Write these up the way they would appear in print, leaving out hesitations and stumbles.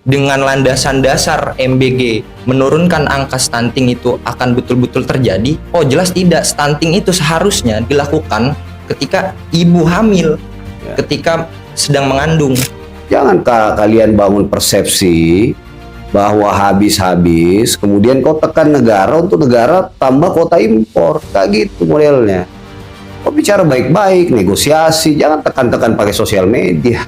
dengan landasan dasar MBG menurunkan angka stunting itu akan betul-betul terjadi? Oh jelas tidak. Stunting itu seharusnya dilakukan ketika ibu hamil, ketika sedang mengandung. Jangan kalian bangun persepsi bahwa habis-habis, kemudian kau tekan negara untuk negara tambah kuota impor. Kayak gitu modelnya. Kau bicara baik-baik, negosiasi, jangan tekan-tekan pakai sosial media.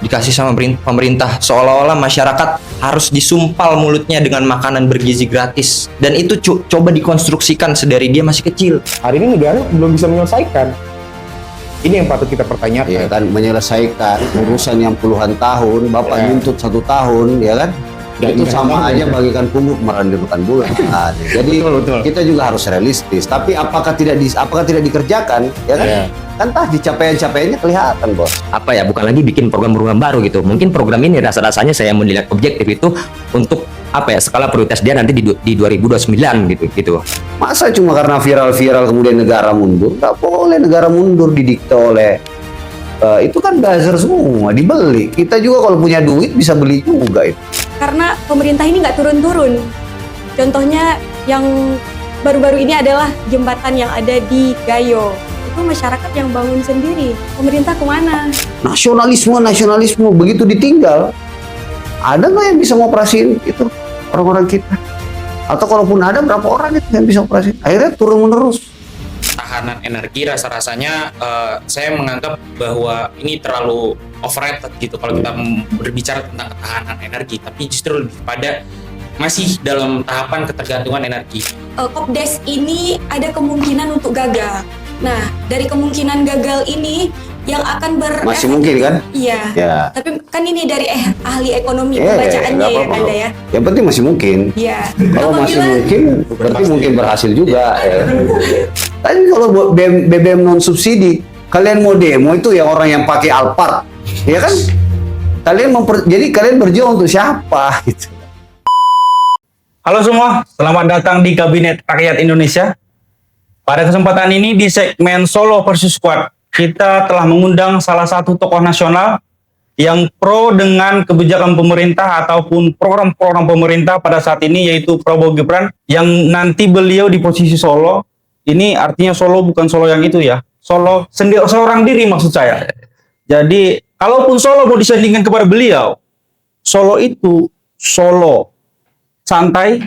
Dikasih sama pemerintah seolah-olah masyarakat harus disumpal mulutnya dengan makanan bergizi gratis, dan itu coba dikonstruksikan sedari dia masih kecil. Hari ini negara belum bisa menyelesaikan. Ini yang patut kita pertanyakan. Ya kan, menyelesaikan urusan yang puluhan tahun, bapak nuntut 1 tahun, ya kan? Itu sama aja bagikan pungguk merandirkan bulan. Nah, jadi betul. Kita juga harus realistis. Tapi apakah tidak dikerjakan, ya kan? Kan tadi capaian-capaiannya kelihatan, Bos. Apa ya, bukan lagi bikin program-program baru gitu. Mungkin program ini rasa-rasanya saya melihat objektif itu untuk apa ya, skala prioritas dia nanti di 2029 gitu. Masa cuma karena viral-viral kemudian negara mundur? Nggak boleh negara mundur didikte oleh itu kan buzzer semua, dibeli. Kita juga kalau punya duit bisa beli juga itu. Karena pemerintah ini nggak turun-turun. Contohnya yang baru-baru ini adalah jembatan yang ada di Gayo. Itu masyarakat yang bangun sendiri. Pemerintah kemana? Nasionalisme begitu ditinggal. Ada nggak yang bisa ngoperasiin itu orang-orang kita? Atau kalaupun ada, berapa orang itu yang bisa operasi? Akhirnya turun-menerus. Tahanan energi rasa-rasanya saya menganggap bahwa ini terlalu overrated gitu kalau kita berbicara tentang ketahanan energi, tapi justru lebih pada masih dalam tahapan ketergantungan energi. Kopdes ini ada kemungkinan untuk gagal. Nah, dari kemungkinan gagal ini yang akan masih mungkin kan? Iya. Ya. Tapi kan ini dari ahli ekonomi pembacaannya ya Anda ya. Yang penting masih mungkin. Iya. Kalau masih mungkin, berarti mungkin berhasil juga. Ya. Tapi kalau BBM non subsidi, kalian mau demo itu ya orang yang pakai Alphard, ya kan? Jadi kalian berjuang untuk siapa? Gitu. Halo semua, selamat datang di Kabinet Rakyat Indonesia. Pada kesempatan ini di segmen Solo versus Squad, kita telah mengundang salah satu tokoh nasional yang pro dengan kebijakan pemerintah ataupun program-program pemerintah pada saat ini, yaitu Prabowo Gibran, yang nanti beliau di posisi Solo. Ini artinya Solo bukan Solo yang itu ya, Solo sendiri, seorang diri maksud saya. Jadi kalaupun Solo mau disandingkan kepada beliau, Solo itu Solo santai,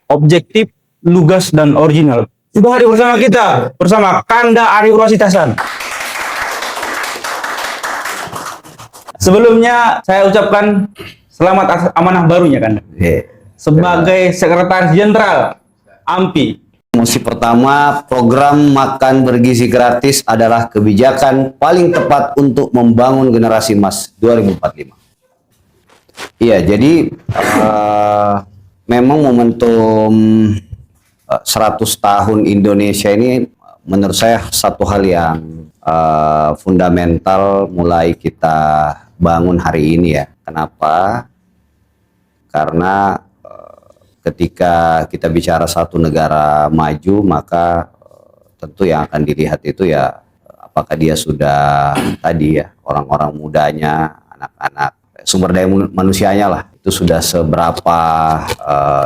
objektif, lugas, dan original. Sudah hadir bersama kita, bersama Kanda Ari Urwasitasan. Sebelumnya saya ucapkan selamat amanah barunya Kanda. Sebagai Sekretaris Jenderal AMPI. Musim pertama, program makan bergizi gratis adalah kebijakan paling tepat untuk membangun generasi emas 2045. Iya, jadi memang momentum 100 tahun Indonesia ini menurut saya satu hal yang fundamental mulai kita bangun hari ini ya. Kenapa? Karena ketika kita bicara satu negara maju, maka tentu yang akan dilihat itu ya apakah dia sudah tadi ya orang-orang mudanya, anak-anak, sumber daya manusianya lah, itu sudah seberapa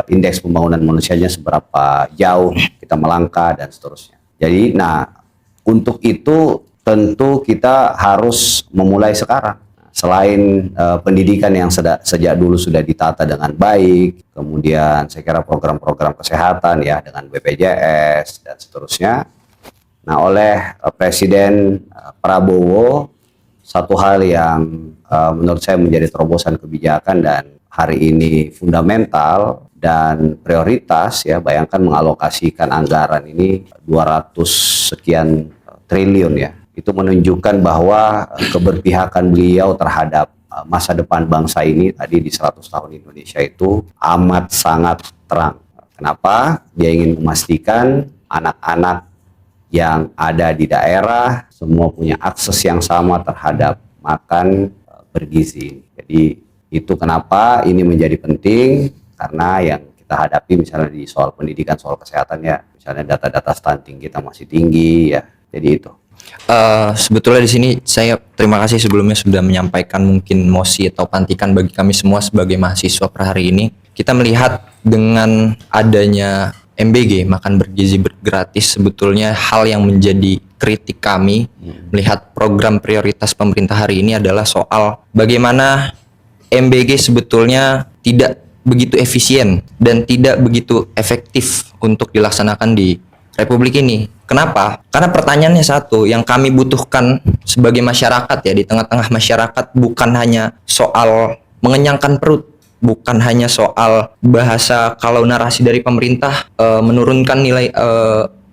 indeks pembangunan manusianya seberapa jauh kita melangkah dan seterusnya. Jadi untuk itu tentu kita harus memulai sekarang. Selain pendidikan yang sejak dulu sudah ditata dengan baik, kemudian saya kira program-program kesehatan ya dengan BPJS dan seterusnya. Nah, oleh Presiden Prabowo, satu hal yang menurut saya menjadi terobosan kebijakan dan hari ini fundamental dan prioritas ya, bayangkan mengalokasikan anggaran ini 200 sekian triliun ya. Itu menunjukkan bahwa keberpihakan beliau terhadap masa depan bangsa ini tadi di 100 tahun Indonesia itu amat sangat terang. Kenapa? Dia ingin memastikan anak-anak yang ada di daerah semua punya akses yang sama terhadap makan bergizi. Jadi itu kenapa ini menjadi penting, karena yang kita hadapi misalnya di soal pendidikan, soal kesehatan ya, misalnya data-data stunting kita masih tinggi ya. Jadi itu. Sebetulnya di sini saya terima kasih sebelumnya sudah menyampaikan mungkin mosi atau pantikan bagi kami semua sebagai mahasiswa per hari ini. Kita melihat dengan adanya MBG makan bergizi gratis sebetulnya hal yang menjadi kritik kami melihat program prioritas pemerintah hari ini adalah soal bagaimana MBG sebetulnya tidak begitu efisien dan tidak begitu efektif untuk dilaksanakan di Republik ini. Kenapa? Karena pertanyaannya satu, yang kami butuhkan sebagai masyarakat ya di tengah-tengah masyarakat bukan hanya soal mengenyangkan perut, bukan hanya soal bahasa kalau narasi dari pemerintah menurunkan nilai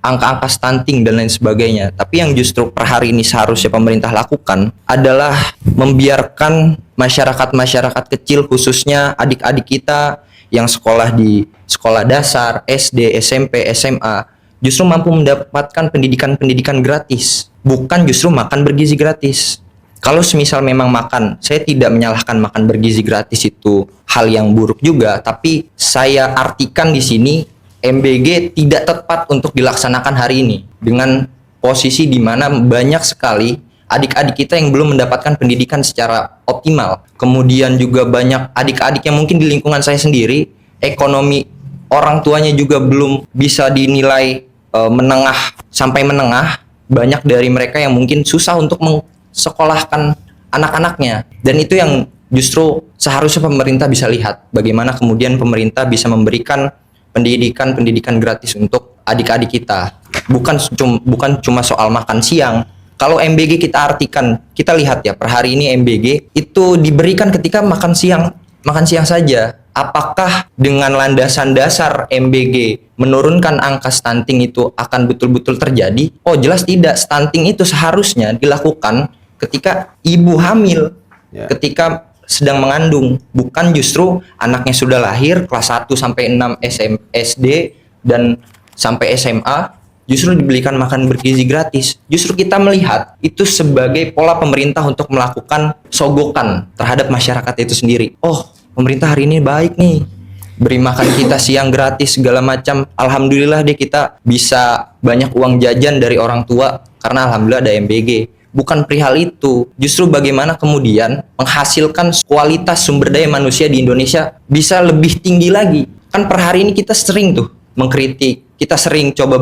angka-angka stunting dan lain sebagainya. Tapi yang justru per hari ini seharusnya pemerintah lakukan adalah membiarkan masyarakat-masyarakat kecil khususnya adik-adik kita yang sekolah di sekolah dasar, SD, SMP, SMA justru mampu mendapatkan pendidikan-pendidikan gratis, bukan justru makan bergizi gratis. Kalau semisal memang makan, saya tidak menyalahkan makan bergizi gratis itu hal yang buruk juga, tapi saya artikan di sini MBG tidak tepat untuk dilaksanakan hari ini dengan posisi di mana banyak sekali adik-adik kita yang belum mendapatkan pendidikan secara optimal. Kemudian juga banyak adik-adik yang mungkin di lingkungan saya sendiri ekonomi orang tuanya juga belum bisa dinilai menengah sampai menengah. Banyak dari mereka yang mungkin susah untuk sekolahkan anak-anaknya, dan itu yang justru seharusnya pemerintah bisa lihat bagaimana kemudian pemerintah bisa memberikan pendidikan gratis untuk adik-adik kita, bukan cuma soal makan siang. Kalau MBG kita artikan, kita lihat ya per hari ini MBG itu diberikan ketika makan siang saja. Apakah dengan landasan dasar MBG menurunkan angka stunting itu akan betul-betul terjadi? Oh jelas tidak. Stunting itu seharusnya dilakukan ketika ibu hamil, ketika sedang mengandung, bukan justru anaknya sudah lahir kelas 1 sampai 6 SD dan sampai SMA justru diberikan makan bergizi gratis. Justru kita melihat itu sebagai pola pemerintah untuk melakukan sogokan terhadap masyarakat itu sendiri. Oh, pemerintah hari ini baik nih, beri makan kita siang gratis segala macam. Alhamdulillah deh kita bisa banyak uang jajan dari orang tua karena alhamdulillah ada MBG. Bukan perihal itu, justru bagaimana kemudian menghasilkan kualitas sumber daya manusia di Indonesia bisa lebih tinggi lagi. Kan per hari ini kita sering tuh mengkritik, kita sering coba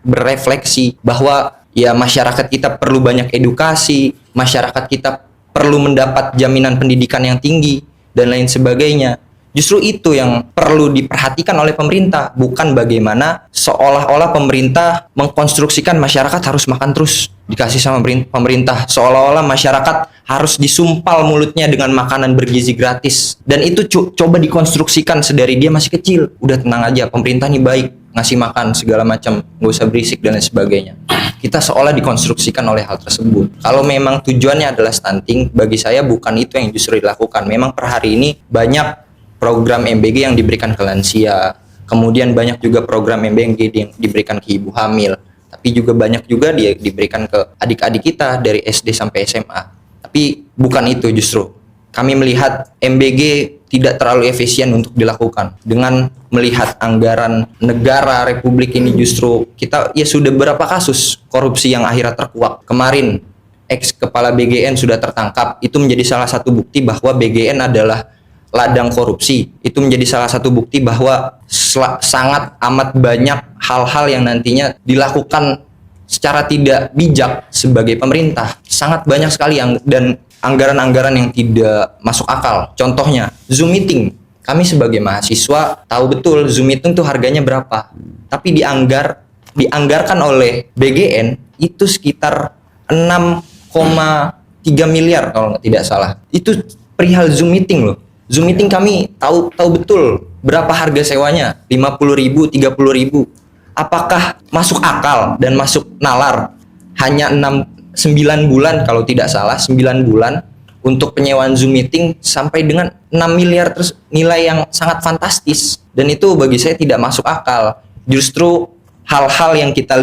berefleksi bahwa ya masyarakat kita perlu banyak edukasi, masyarakat kita perlu mendapat jaminan pendidikan yang tinggi dan lain sebagainya. Justru itu yang perlu diperhatikan oleh pemerintah, bukan bagaimana seolah-olah pemerintah mengkonstruksikan masyarakat harus makan terus dikasih sama pemerintah, seolah-olah masyarakat harus disumpal mulutnya dengan makanan bergizi gratis. Dan itu coba dikonstruksikan sedari dia masih kecil. Udah tenang aja, pemerintah nih baik, ngasih makan segala macam, nggak usah berisik dan lain sebagainya. Kita seolah dikonstruksikan oleh hal tersebut. Kalau memang tujuannya adalah stunting, bagi saya bukan itu yang justru dilakukan. Memang per hari ini banyak program MBG yang diberikan ke lansia, kemudian banyak juga program MBG yang diberikan ke ibu hamil, tapi juga banyak juga dia diberikan ke adik-adik kita dari SD sampai SMA. Tapi bukan itu justru. Kami melihat MBG tidak terlalu efisien untuk dilakukan. Dengan melihat anggaran negara Republik ini justru kita ya sudah berapa kasus korupsi yang akhirnya terkuak. Kemarin ex kepala BGN sudah tertangkap. Itu menjadi salah satu bukti bahwa BGN adalah ladang korupsi. Itu menjadi salah satu bukti bahwa sangat amat banyak hal-hal yang nantinya dilakukan secara tidak bijak sebagai pemerintah. Sangat banyak sekali dan anggaran-anggaran yang tidak masuk akal. Contohnya Zoom meeting. Kami sebagai mahasiswa tahu betul Zoom meeting tuh harganya berapa. Tapi dianggarkan oleh BGN itu sekitar 6,3 miliar kalau tidak salah. Itu perihal Zoom meeting loh. Zoom meeting kami tahu betul berapa harga sewanya, 50.000, 30.000. Apakah masuk akal dan masuk nalar hanya 9 bulan kalau tidak salah, 9 bulan untuk penyewaan Zoom meeting sampai dengan 6 miliar terus, nilai yang sangat fantastis, dan itu bagi saya tidak masuk akal. Justru hal-hal yang kita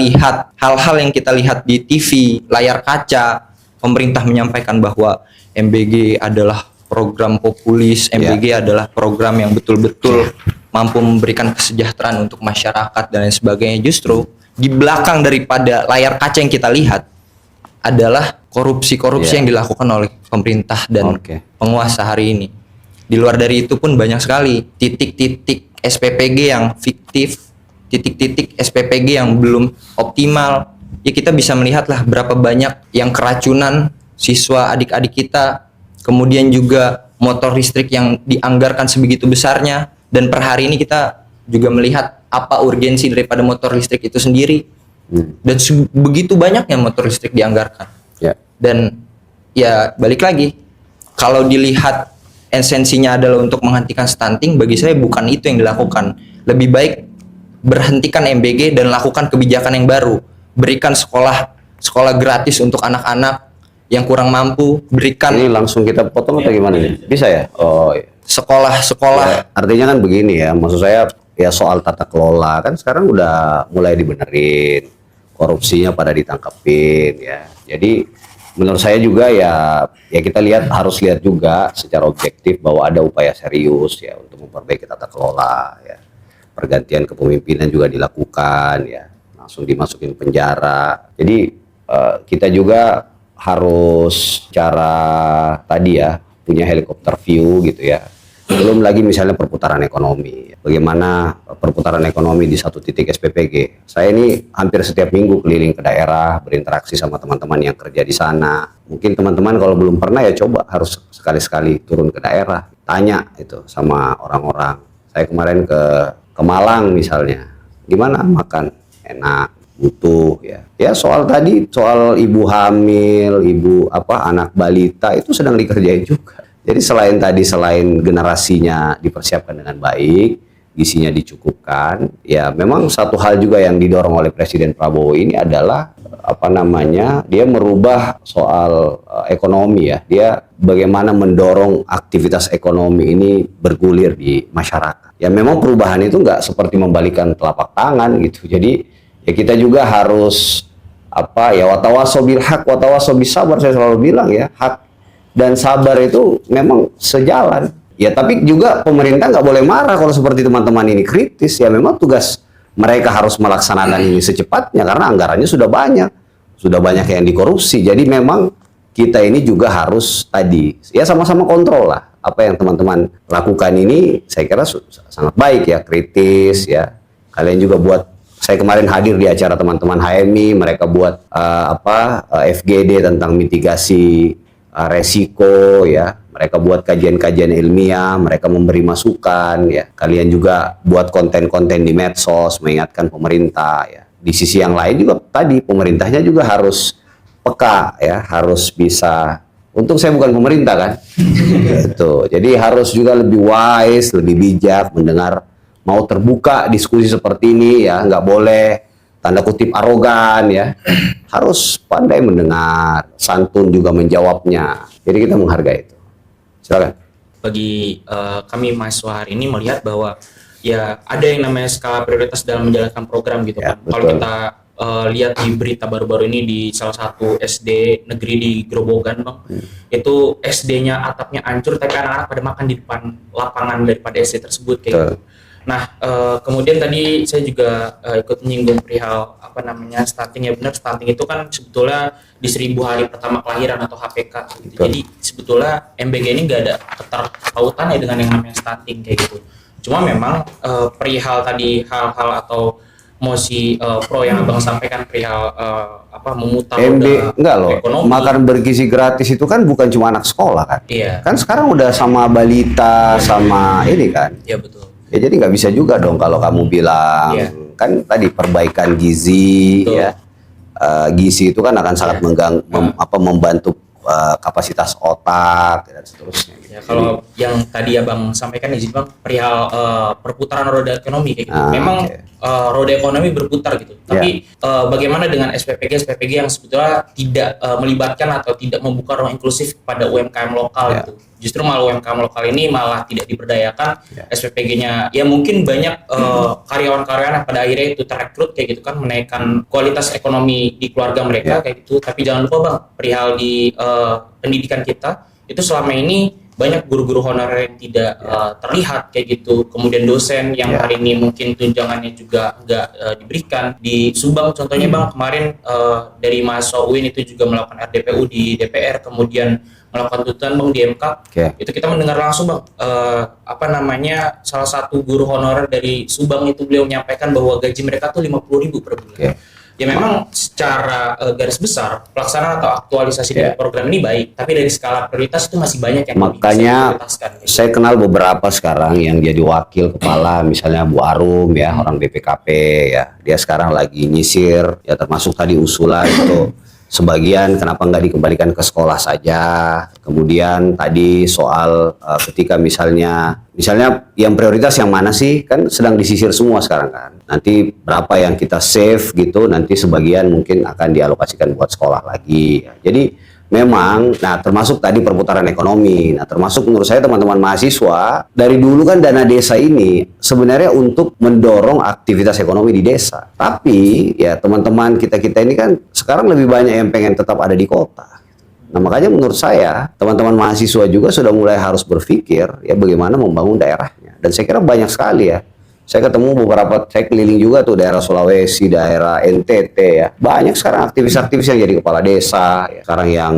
lihat di TV, layar kaca, pemerintah menyampaikan bahwa MBG adalah program populis, MBG adalah program yang betul-betul mampu memberikan kesejahteraan untuk masyarakat dan lain sebagainya. Justru di belakang daripada layar kaca yang kita lihat, adalah korupsi-korupsi Iya. yang dilakukan oleh pemerintah dan Oke. penguasa hari ini. Di luar dari itu pun banyak sekali titik-titik SPPG yang fiktif, titik-titik SPPG yang belum optimal. Ya kita bisa melihatlah berapa banyak yang keracunan siswa adik-adik kita, kemudian juga motor listrik yang dianggarkan sebegitu besarnya, dan per hari ini kita juga melihat apa urgensi daripada motor listrik itu sendiri, dan begitu banyaknya motor listrik dianggarkan. Ya. Dan ya balik lagi, kalau dilihat esensinya adalah untuk menghentikan stunting, bagi saya bukan itu yang dilakukan. Lebih baik berhentikan MBG dan lakukan kebijakan yang baru. Berikan sekolah gratis untuk anak-anak yang kurang mampu, berikan Ini langsung kita potong atau gimana nih? Bisa ya? Oh, iya. sekolah-sekolah. Ya, artinya kan begini ya, maksud saya ya soal tata kelola kan sekarang udah mulai dibenerin, korupsinya pada ditangkepin ya. Jadi menurut saya juga ya kita harus lihat juga secara objektif bahwa ada upaya serius ya untuk memperbaiki tata kelola ya. Pergantian kepemimpinan juga dilakukan ya, langsung dimasukin penjara. Jadi kita juga harus cara tadi ya punya helikopter view gitu ya. Belum lagi misalnya perputaran ekonomi. Bagaimana perputaran ekonomi di satu titik SPPG. Saya ini hampir setiap minggu keliling ke daerah, berinteraksi sama teman-teman yang kerja di sana. Mungkin teman-teman kalau belum pernah ya coba harus sekali-sekali turun ke daerah, tanya itu sama orang-orang. Saya kemarin ke Malang misalnya, gimana makan enak, butuh ya. Ya soal tadi soal ibu hamil, anak balita itu sedang dikerjain juga. Jadi selain generasinya dipersiapkan dengan baik, gisinya dicukupkan, ya memang satu hal juga yang didorong oleh Presiden Prabowo ini adalah dia merubah soal ekonomi ya. Dia bagaimana mendorong aktivitas ekonomi ini bergulir di masyarakat. Ya memang perubahan itu nggak seperti membalikan telapak tangan gitu. Jadi ya kita juga harus watawaso bil haq watawaso bis sabar, saya selalu bilang ya, hak dan sabar itu memang sejalan. Ya tapi juga pemerintah nggak boleh marah kalau seperti teman-teman ini kritis. Ya memang tugas mereka harus melaksanakan ini secepatnya karena anggarannya sudah banyak yang dikorupsi. Jadi memang kita ini juga harus ya sama-sama kontrol lah. Apa yang teman-teman lakukan ini saya kira sangat baik ya, kritis ya. Kalian juga saya kemarin hadir di acara teman-teman HMI, mereka buat FGD tentang mitigasi resiko ya. Mereka buat kajian-kajian ilmiah, mereka memberi masukan ya. Kalian juga buat konten-konten di medsos mengingatkan pemerintah ya. Di sisi yang lain juga tadi pemerintahnya juga harus peka ya, harus bisa. Untung saya bukan pemerintah kan. Gitu. Jadi harus juga lebih wise, lebih bijak mendengar, mau terbuka diskusi seperti ini ya, nggak boleh tanda kutip arogan ya. Harus pandai mendengar, santun juga menjawabnya. Jadi kita menghargai itu. Silakan. Bagi kami mahasiswa hari ini melihat bahwa ya ada yang namanya skala prioritas dalam menjalankan program gitu Ya, kan. Kalau betul. kita lihat di berita baru-baru ini di salah satu SD negeri di Grobogan Bang, itu SD-nya atapnya hancur tapi anak-anak pada makan di depan lapangan daripada SD tersebut kayak gitu. Nah, kemudian tadi saya juga ikut menyinggung perihal stunting. Ya benar, stunting itu kan sebetulnya di 1000 hari pertama kelahiran atau HPK gitu. Jadi sebetulnya MBG ini nggak ada keterkaitannya dengan yang namanya stunting kayak gitu. Cuma memang perihal tadi hal-hal atau mosi pro yang Abang sampaikan perihal memutar roda enggak loh, ekonomi. makan bergizi gratis itu kan bukan cuma anak sekolah kan. Iya. Kan sekarang udah sama balita, sama ini kan. Iya betul. Ya jadi nggak bisa juga dong kalau kamu bilang kan tadi perbaikan gizi. Betul. Ya. Gizi itu kan akan sangat membantu kapasitas otak dan seterusnya. Ya, kalau yang tadi Abang sampaikan izin Bang perihal perputaran roda ekonomi kayak gitu. Memang roda ekonomi berputar gitu. Tapi bagaimana dengan SPPG yang sebetulnya tidak melibatkan atau tidak membuka ruang inklusif pada UMKM lokal gitu. Justru malah UMKM lokal ini malah tidak diberdayakan. SPPG-nya ya mungkin banyak karyawan-karyawan yang pada akhirnya itu terekrut kayak gitu kan, menaikkan kualitas ekonomi di keluarga mereka kayak gitu. Tapi jangan lupa Bang, perihal di pendidikan kita itu selama ini banyak guru-guru honorer yang tidak terlihat kayak gitu. Kemudian dosen yang hari ini mungkin tunjangannya juga nggak diberikan. Di Subang contohnya Bang, kemarin dari mahasiswa UIN itu juga melakukan RDPU di DPR, kemudian melakukan tuntutan Bang di MK. Itu kita mendengar langsung Bang, salah satu guru honorer dari Subang itu beliau menyampaikan bahwa gaji mereka tuh 50.000 per bulan. Ya memang secara garis besar pelaksanaan atau aktualisasi dari program ini baik, tapi dari skala prioritas itu masih banyak yang makanya saya kenal beberapa sekarang yang jadi wakil kepala, misalnya Bu Arum ya, orang BPKP ya, dia sekarang lagi nyisir ya, termasuk tadi usulan itu sebagian kenapa nggak dikembalikan ke sekolah saja. Kemudian tadi soal ketika misalnya yang prioritas yang mana sih, kan sedang disisir semua sekarang kan. Nanti berapa yang kita save gitu, nanti sebagian mungkin akan dialokasikan buat sekolah lagi. Jadi memang, nah termasuk tadi perputaran ekonomi. Nah termasuk menurut saya teman-teman mahasiswa, dari dulu kan dana desa ini sebenarnya untuk mendorong aktivitas ekonomi di desa. Tapi ya teman-teman kita-kita ini kan sekarang lebih banyak yang pengen tetap ada di kota. Nah makanya menurut saya teman-teman mahasiswa juga sudah mulai harus berpikir ya bagaimana membangun daerahnya. Dan saya kira banyak sekali ya. Saya ketemu saya keliling juga tuh daerah Sulawesi, daerah NTT ya. Banyak sekarang aktivis-aktivis yang jadi kepala desa, ya. Sekarang yang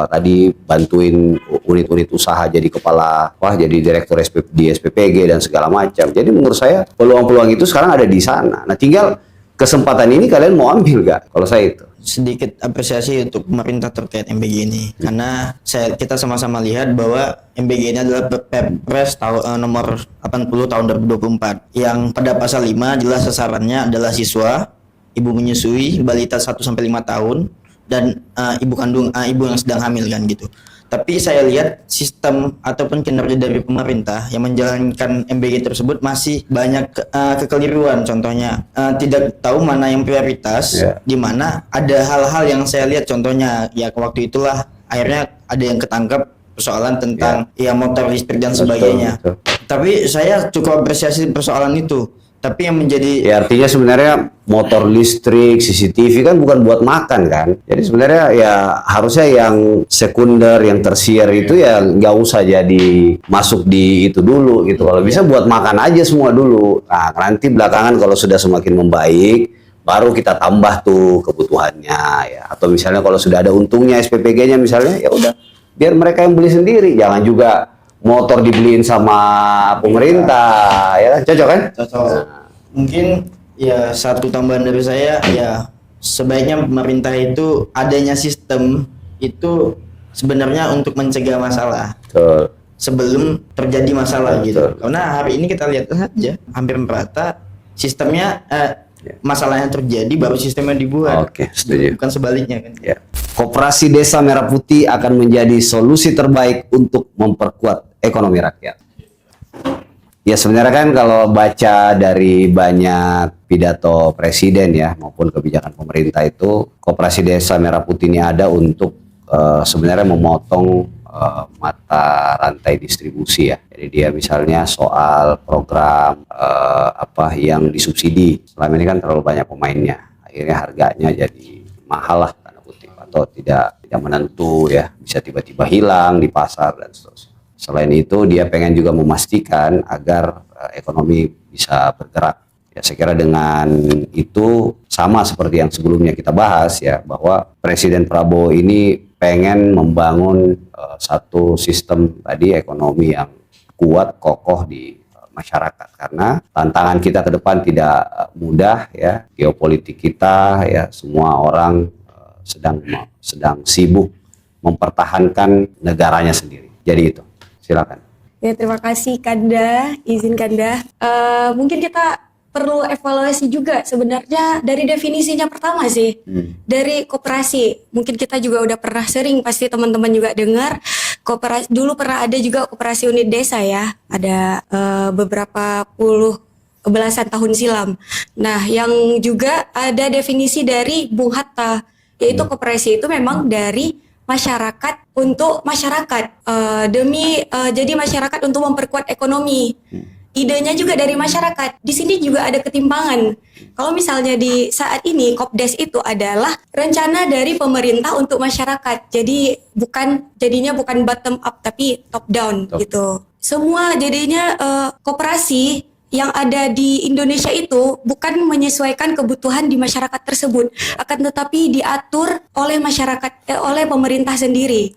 tadi bantuin unit-unit usaha jadi jadi direktur di SPPG dan segala macam. Jadi menurut saya peluang-peluang itu sekarang ada di sana. Nah tinggal kesempatan ini kalian mau ambil gak? Kalau saya itu. Sedikit apresiasi untuk pemerintah terkait MBG ini, karena kita sama-sama lihat bahwa MBG ini adalah Perpres nomor 80 tahun 2024 yang pada pasal 5 jelas sasarannya adalah siswa, ibu menyusui, balita 1-5 tahun, dan ibu yang sedang hamil kan gitu. Tapi saya lihat sistem ataupun kinerja dari pemerintah yang menjalankan MBG tersebut masih banyak kekeliruan. Contohnya tidak tahu mana yang prioritas, di mana ada hal-hal yang saya lihat. Contohnya ya waktu itulah akhirnya ada yang ketangkap persoalan tentang motor listrik dan sebagainya. Tapi saya cukup apresiasi persoalan itu. Tapi yang menjadi artinya sebenarnya motor listrik, CCTV kan bukan buat makan kan. Jadi sebenarnya ya harusnya yang sekunder, yang tersier itu ya nggak usah jadi masuk di itu dulu gitu. Kalau bisa buat makan aja semua dulu. Nah nanti belakangan kalau sudah semakin membaik, baru kita tambah tuh kebutuhannya ya. Atau misalnya kalau sudah ada untungnya SPPG-nya misalnya, ya udah biar mereka yang beli sendiri. Jangan juga motor dibeliin sama pemerintah, ya cocok kan? Cocok. Mungkin ya satu tambahan dari saya, ya sebaiknya pemerintah itu adanya sistem itu sebenarnya untuk mencegah masalah. Betul. Sebelum terjadi masalah gitu. Karena hari ini kita lihat saja hampir merata sistemnya masalahnya terjadi baru sistemnya dibuat. Oke, setuju. Bukan sebaliknya kan. Ya. Koperasi Desa Merah Putih akan menjadi solusi terbaik untuk memperkuat ekonomi rakyat. Ya sebenarnya kan kalau baca dari banyak pidato presiden ya maupun kebijakan pemerintah itu, Koperasi Desa Merah Putih ini ada untuk sebenarnya memotong mata rantai distribusi ya. Jadi dia misalnya soal program yang disubsidi. Selama ini kan terlalu banyak pemainnya. Akhirnya harganya jadi mahal lah tanda kutip, atau tidak menentu ya, bisa tiba-tiba hilang di pasar dan seterusnya. Selain itu dia pengen juga memastikan agar ekonomi bisa bergerak. Ya saya kira dengan itu sama seperti yang sebelumnya kita bahas ya, bahwa Presiden Prabowo ini pengen membangun satu sistem tadi ekonomi yang kuat, kokoh di masyarakat, karena tantangan kita ke depan tidak mudah ya. Geopolitik kita ya, semua orang sedang sibuk mempertahankan negaranya sendiri. Jadi itu, silakan. Ya, terima kasih Kanda, izin Kanda. Mungkin kita perlu evaluasi juga sebenarnya dari definisinya pertama sih. Dari koperasi. Mungkin kita juga udah pernah sering, pasti teman-teman juga dengar. Koperasi dulu pernah ada juga koperasi unit desa ya. Ada beberapa belasan tahun silam. Nah, yang juga ada definisi dari Bung Hatta, yaitu koperasi itu memang dari masyarakat untuk masyarakat, jadi masyarakat untuk memperkuat ekonomi. idenya juga dari masyarakat. Di sini juga ada ketimpangan. Kalau misalnya di saat ini Kopdes itu adalah rencana dari pemerintah untuk masyarakat. Jadi jadinya bukan bottom up tapi top down gitu. Semua jadinya koperasi yang ada di Indonesia itu bukan menyesuaikan kebutuhan di masyarakat tersebut, akan tetapi diatur oleh oleh pemerintah sendiri.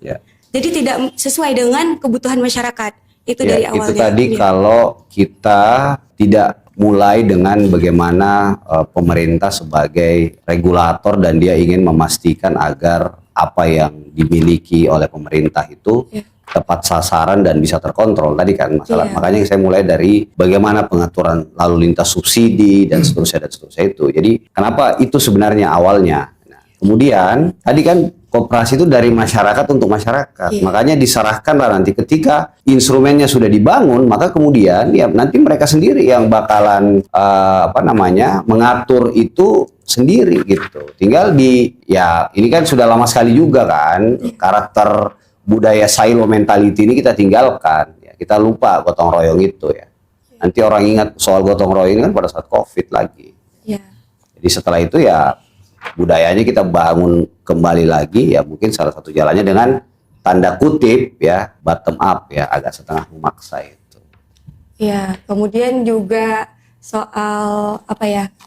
Jadi tidak sesuai dengan kebutuhan masyarakat. Itu dari awalnya. Itu tadi kalau kita tidak mulai dengan bagaimana pemerintah sebagai regulator dan dia ingin memastikan agar apa yang dimiliki oleh pemerintah itu tepat sasaran dan bisa terkontrol tadi kan masalah. Makanya saya mulai dari bagaimana pengaturan lalu lintas subsidi dan seterusnya itu. Jadi kenapa itu sebenarnya awalnya. Nah, kemudian tadi kan koperasi itu dari masyarakat untuk masyarakat. Makanya diserahkanlah nanti ketika instrumennya sudah dibangun, maka kemudian ya nanti mereka sendiri yang bakalan mengatur itu sendiri gitu. Tinggal ini kan sudah lama sekali juga kan karakter budaya silo mentality ini kita tinggalkan. Ya, kita lupa gotong royong itu ya. Nanti orang ingat soal gotong royong ini kan pada saat COVID lagi. Jadi setelah itu ya budayanya kita bangun kembali lagi ya, mungkin salah satu jalannya dengan tanda kutip ya bottom up ya, agak setengah memaksa itu. Ya, kemudian juga soal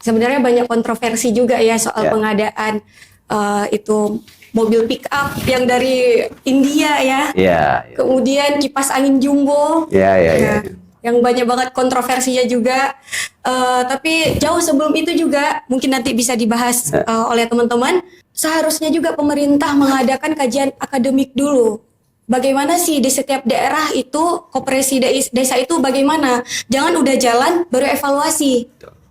sebenarnya banyak kontroversi juga ya soal pengadaan itu mobil pick up yang dari India ya. Kemudian kipas angin jumbo. Yang banyak banget kontroversinya juga. Tapi jauh sebelum itu juga mungkin nanti bisa dibahas oleh teman-teman. Seharusnya juga pemerintah mengadakan kajian akademik dulu. Bagaimana sih di setiap daerah itu koperasi desa itu bagaimana? Jangan udah jalan baru evaluasi.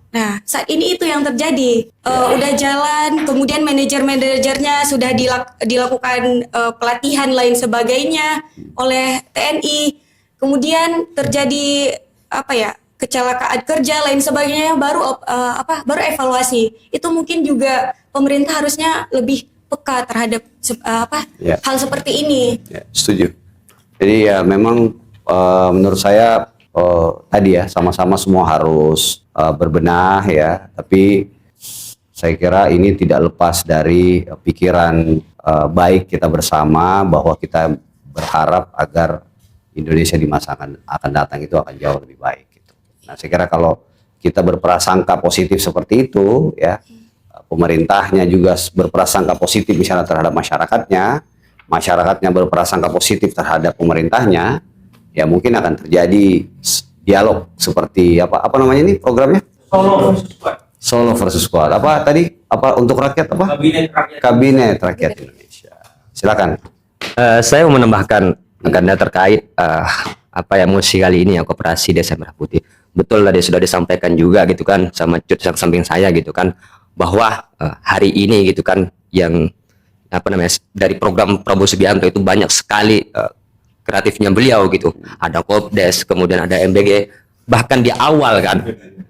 Nah, saat ini itu yang terjadi. Udah jalan, kemudian manajer-manajernya sudah dilakukan pelatihan lain sebagainya oleh TNI. Kemudian terjadi kecelakaan kerja lain sebagainya, baru evaluasi. Itu mungkin juga pemerintah harusnya lebih peka terhadap hal seperti ini. Setuju. Jadi ya memang menurut saya tadi ya sama-sama semua harus berbenah ya, tapi saya kira ini tidak lepas dari pikiran baik kita bersama bahwa kita berharap agar Indonesia di masa akan datang itu akan jauh lebih baik gitu. Nah, saya kira kalau kita berprasangka positif seperti itu ya, pemerintahnya juga berprasangka positif misalnya terhadap masyarakatnya berprasangka positif terhadap pemerintahnya, ya mungkin akan terjadi dialog seperti apa namanya ini programnya? Solo versus Squad. Apa tadi? Apa untuk rakyat apa? Kabinet Rakyat Indonesia. Silakan. Saya mau menambahkan karena terkait musik kali ini ya, Koperasi Desa Merah Putih. Betul tadi sudah disampaikan juga gitu kan sama cut yang samping saya gitu kan, bahwa hari ini gitu kan yang dari program Prabowo Subianto itu banyak sekali kreatifnya beliau gitu. Ada Kopdes, kemudian ada MBG, bahkan di awal kan.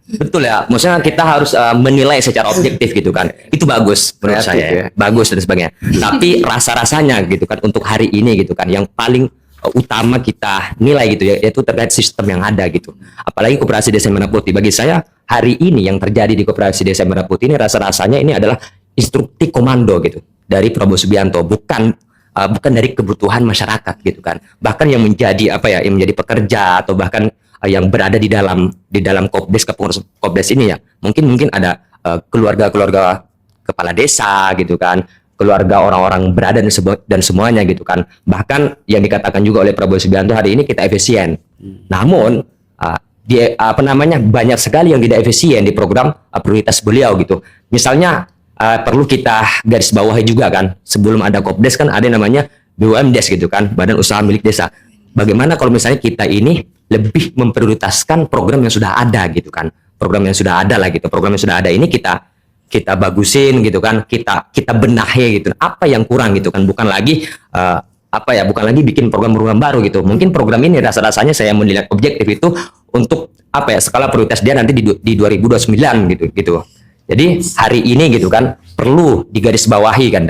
Betul ya, maksudnya kita harus menilai secara objektif gitu kan. Itu bagus menurut saya, bagus dan sebagainya. Tapi rasa-rasanya gitu kan untuk hari ini gitu kan yang paling utama kita nilai gitu ya, yaitu terkait sistem yang ada gitu. Apalagi Koperasi Desa Merah Putih, bagi saya hari ini yang terjadi di Koperasi Desa Merah Putih ini rasa-rasanya ini adalah instruksi komando gitu dari Prabowo Subianto, bukan dari kebutuhan masyarakat gitu kan. Bahkan yang menjadi yang menjadi pekerja atau bahkan yang berada di dalam Kopdes ini ya, mungkin ada keluarga kepala desa gitu kan, keluarga orang-orang berada dan semuanya gitu kan. Bahkan yang dikatakan juga oleh Prabowo Subianto hari ini kita efisien. Namun banyak sekali yang tidak efisien di program prioritas beliau gitu. Misalnya perlu kita garis bawahi juga kan, sebelum ada Kopdes kan ada yang namanya BUMDes gitu kan, Badan Usaha Milik Desa. Bagaimana kalau misalnya kita ini lebih memprioritaskan program yang sudah ada gitu kan, program yang sudah ada lah gitu, program yang sudah ada ini kita bagusin gitu kan, kita benahi gitu, apa yang kurang gitu kan, bukan lagi bukan lagi bikin program-program baru gitu. Mungkin program ini rasa-rasanya saya melihat objektif itu untuk skala prioritas dia nanti di 2029 gitu. Jadi hari ini gitu kan perlu digarisbawahi kan,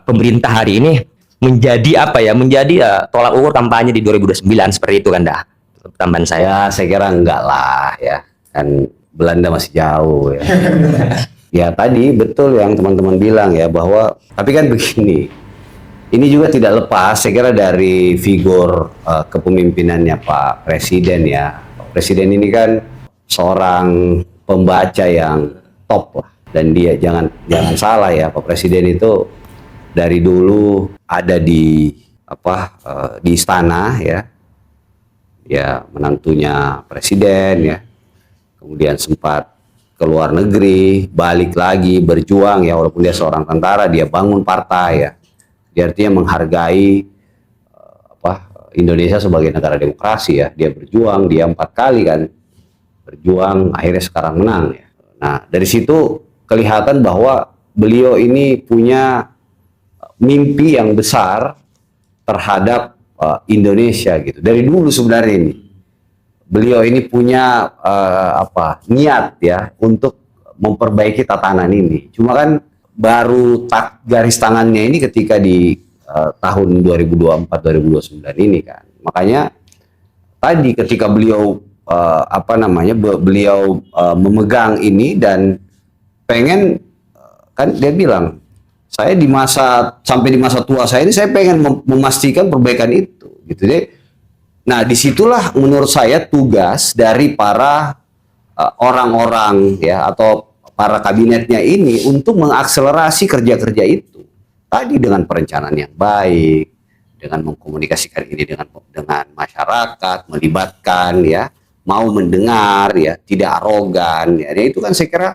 pemerintah hari ini menjadi menjadi tolak ukur kampanye di 2029 seperti itu kan dah. tambahan saya. Ya, saya kira enggak lah ya. Kan Belanda masih jauh ya. Ya tadi betul yang teman-teman bilang ya bahwa tapi kan begini. Ini juga tidak lepas saya kira dari figur kepemimpinannya Pak Presiden ya. Pak Presiden ini kan seorang pembaca yang top lah, dan dia jangan salah ya, Pak Presiden itu dari dulu ada di di istana ya. Ya menantunya presiden ya. Kemudian sempat ke luar negeri, balik lagi berjuang ya, walaupun dia seorang tentara, dia bangun partai ya. Dia artinya menghargai Indonesia sebagai negara demokrasi ya. Dia berjuang, dia 4 kali kan berjuang, akhirnya sekarang menang ya. Nah dari situ kelihatan bahwa beliau ini punya mimpi yang besar terhadap Indonesia gitu. Dari dulu sebenarnya ini beliau ini punya niat ya untuk memperbaiki tatanan ini. Cuma kan baru garis tangannya ini ketika di tahun 2024-2029 ini kan. Makanya tadi ketika beliau beliau memegang ini dan pengen kan dia bilang, saya sampai di masa tua saya ini saya pengen memastikan perbaikan itu gitu deh. Nah disitulah menurut saya tugas dari para orang-orang ya atau para kabinetnya ini untuk mengakselerasi kerja-kerja itu tadi dengan perencanaan yang baik, dengan mengkomunikasikan ini dengan masyarakat, melibatkan ya, mau mendengar ya, tidak arogan ya. Itu kan saya kira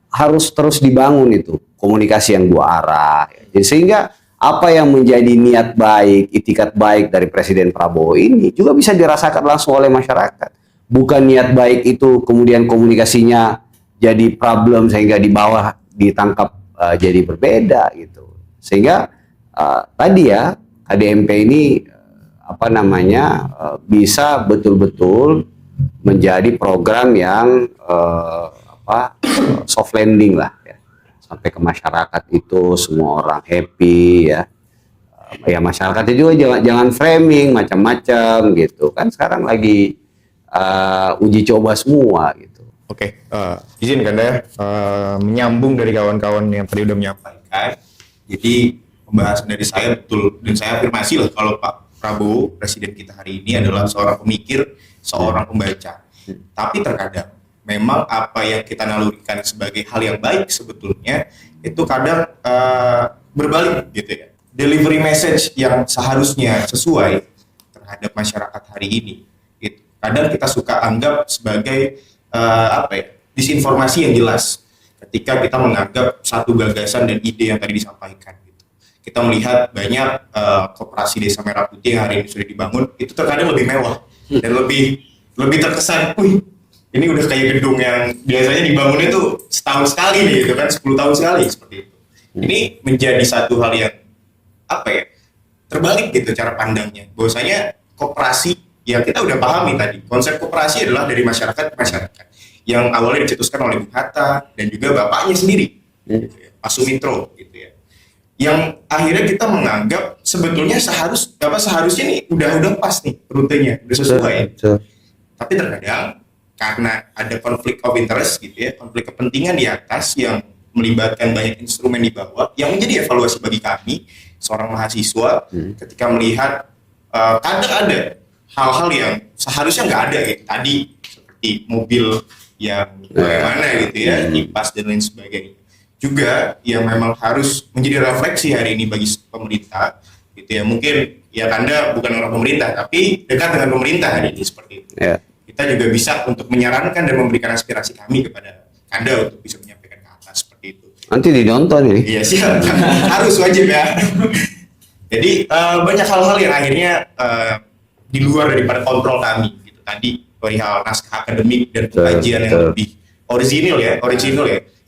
harus terus dibangun itu komunikasi yang dua arah ya. Jadi sehingga apa yang menjadi niat baik, itikat baik dari Presiden Prabowo ini juga bisa dirasakan langsung oleh masyarakat. Bukan niat baik itu kemudian komunikasinya jadi problem sehingga di bawah ditangkap jadi berbeda gitu. Sehingga tadi ya KDMP ini bisa betul-betul menjadi program yang soft landing lah ya. Sampai ke masyarakat itu semua orang happy ya. Ya masyarakatnya juga jangan framing macam-macam gitu. Kan sekarang lagi uji coba semua gitu. Oke, izinkan ya menyambung dari kawan-kawan yang tadi udah menyampaikan. Jadi pembahasan dari saya betul, dan saya afirmasi lah kalau Pak Prabowo, presiden kita hari ini adalah seorang pemikir, seorang pembaca. Tapi terkadang memang apa yang kita nalurikan sebagai hal yang baik sebetulnya itu kadang berbalik gitu ya. Delivery message yang seharusnya sesuai terhadap masyarakat hari ini, gitu. Kadang kita suka anggap sebagai disinformasi yang jelas ketika kita menganggap satu gagasan dan ide yang tadi disampaikan gitu. Kita melihat banyak koperasi Desa Merah Putih yang hari ini sudah dibangun, itu terkadang lebih mewah dan lebih terkesan, ini udah kayak gedung yang biasanya dibangunnya tuh setahun sekali nih gitu kan, 10 tahun sekali seperti itu. Ini menjadi satu hal yang terbalik gitu cara pandangnya. Bahwasanya koperasi yang kita udah pahami tadi, konsep koperasi adalah dari masyarakat ke masyarakat yang awalnya dicetuskan oleh Bung Hatta dan juga bapaknya sendiri, gitu ya, Pak Sumitro, gitu ya. Yang akhirnya kita menganggap sebetulnya seharusnya nih udah pas nih rutenya, udah sesuai. Tapi terkadang karena ada konflik of interest gitu ya, konflik kepentingan di atas yang melibatkan banyak instrumen di bawah, yang menjadi evaluasi bagi kami seorang mahasiswa ketika melihat kadang ada hal-hal yang seharusnya nggak ada gitu tadi, seperti mobil yang bagaimana gitu ya, kipas dan lain sebagainya. Juga yang memang harus menjadi refleksi hari ini bagi pemerintah gitu ya. Mungkin ya Kanda bukan orang pemerintah tapi dekat dengan pemerintah hari ini seperti itu. Kita juga bisa untuk menyarankan dan memberikan aspirasi kami kepada Kanda untuk bisa menyampaikan ke atas seperti itu. Nanti dinonton ini. Iya siap, harus wajib ya. Jadi banyak hal-hal yang akhirnya di luar daripada kontrol kami gitu. Tadi perihal naskah akademik dan pengkajian yang lebih original ya.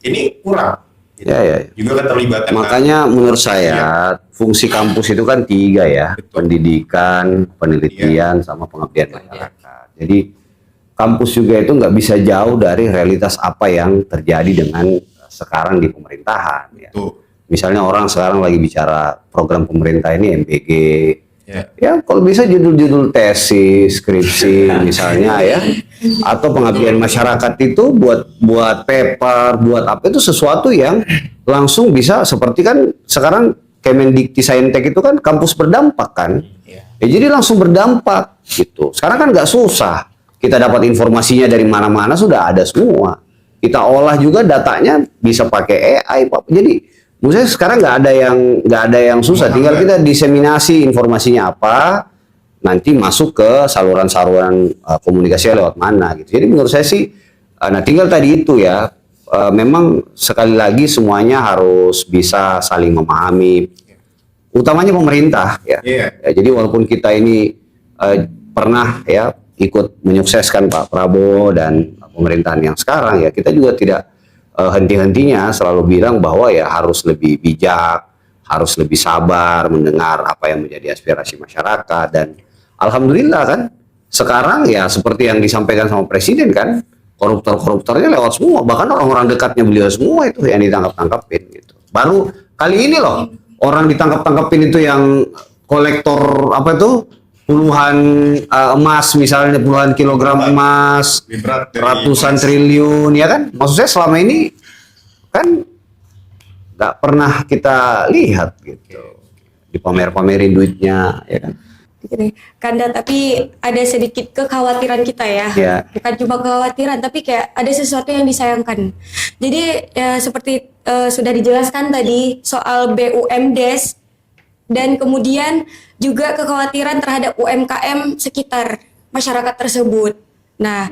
Ini kurang. Gitu. Ya. Juga keterlibatan. Makanya menurut saya fungsi kampus itu kan 3 ya. Betul. Pendidikan, penelitian, sama pengabdian masyarakat. Jadi kampus juga itu nggak bisa jauh dari realitas apa yang terjadi dengan sekarang di pemerintahan. Ya. Misalnya orang sekarang lagi bicara program pemerintah ini MBG, Ya kalau bisa judul-judul tesis, skripsi misalnya ya, atau pengabdian masyarakat itu buat paper, buat apa itu sesuatu yang langsung bisa seperti kan sekarang Kemendikti-Saintek itu kan kampus berdampak kan, ya jadi langsung berdampak gitu. Sekarang kan nggak susah, kita dapat informasinya dari mana-mana sudah ada semua. Kita olah juga datanya bisa pakai AI, Pak. Jadi menurut saya sekarang nggak ada yang susah, tinggal kita diseminasi informasinya apa, nanti masuk ke saluran-saluran komunikasi lewat mana gitu. Jadi menurut saya sih, nah tinggal tadi itu ya, memang sekali lagi semuanya harus bisa saling memahami, utamanya pemerintah ya. Ya, jadi walaupun kita ini pernah ya ikut menyukseskan Pak Prabowo dan pemerintahan yang sekarang ya, kita juga tidak henti-hentinya selalu bilang bahwa ya harus lebih bijak, harus lebih sabar mendengar apa yang menjadi aspirasi masyarakat. Dan alhamdulillah kan sekarang ya seperti yang disampaikan sama Presiden kan, koruptor-koruptornya lewat semua, bahkan orang-orang dekatnya beliau semua itu yang ditangkap-tangkapin gitu. Baru kali ini loh orang ditangkap-tangkapin itu yang kolektor apa itu puluhan emas, misalnya puluhan kilogram emas, ratusan triliun, ya kan? Maksud saya selama ini kan nggak pernah kita lihat gitu, dipamer-pamerin duitnya, ya kan? Kanda, tapi ada sedikit kekhawatiran kita ya. Bukan cuma kekhawatiran, tapi kayak ada sesuatu yang disayangkan. Jadi ya, seperti sudah dijelaskan tadi soal BUMDes, dan kemudian juga kekhawatiran terhadap UMKM sekitar masyarakat tersebut. Nah,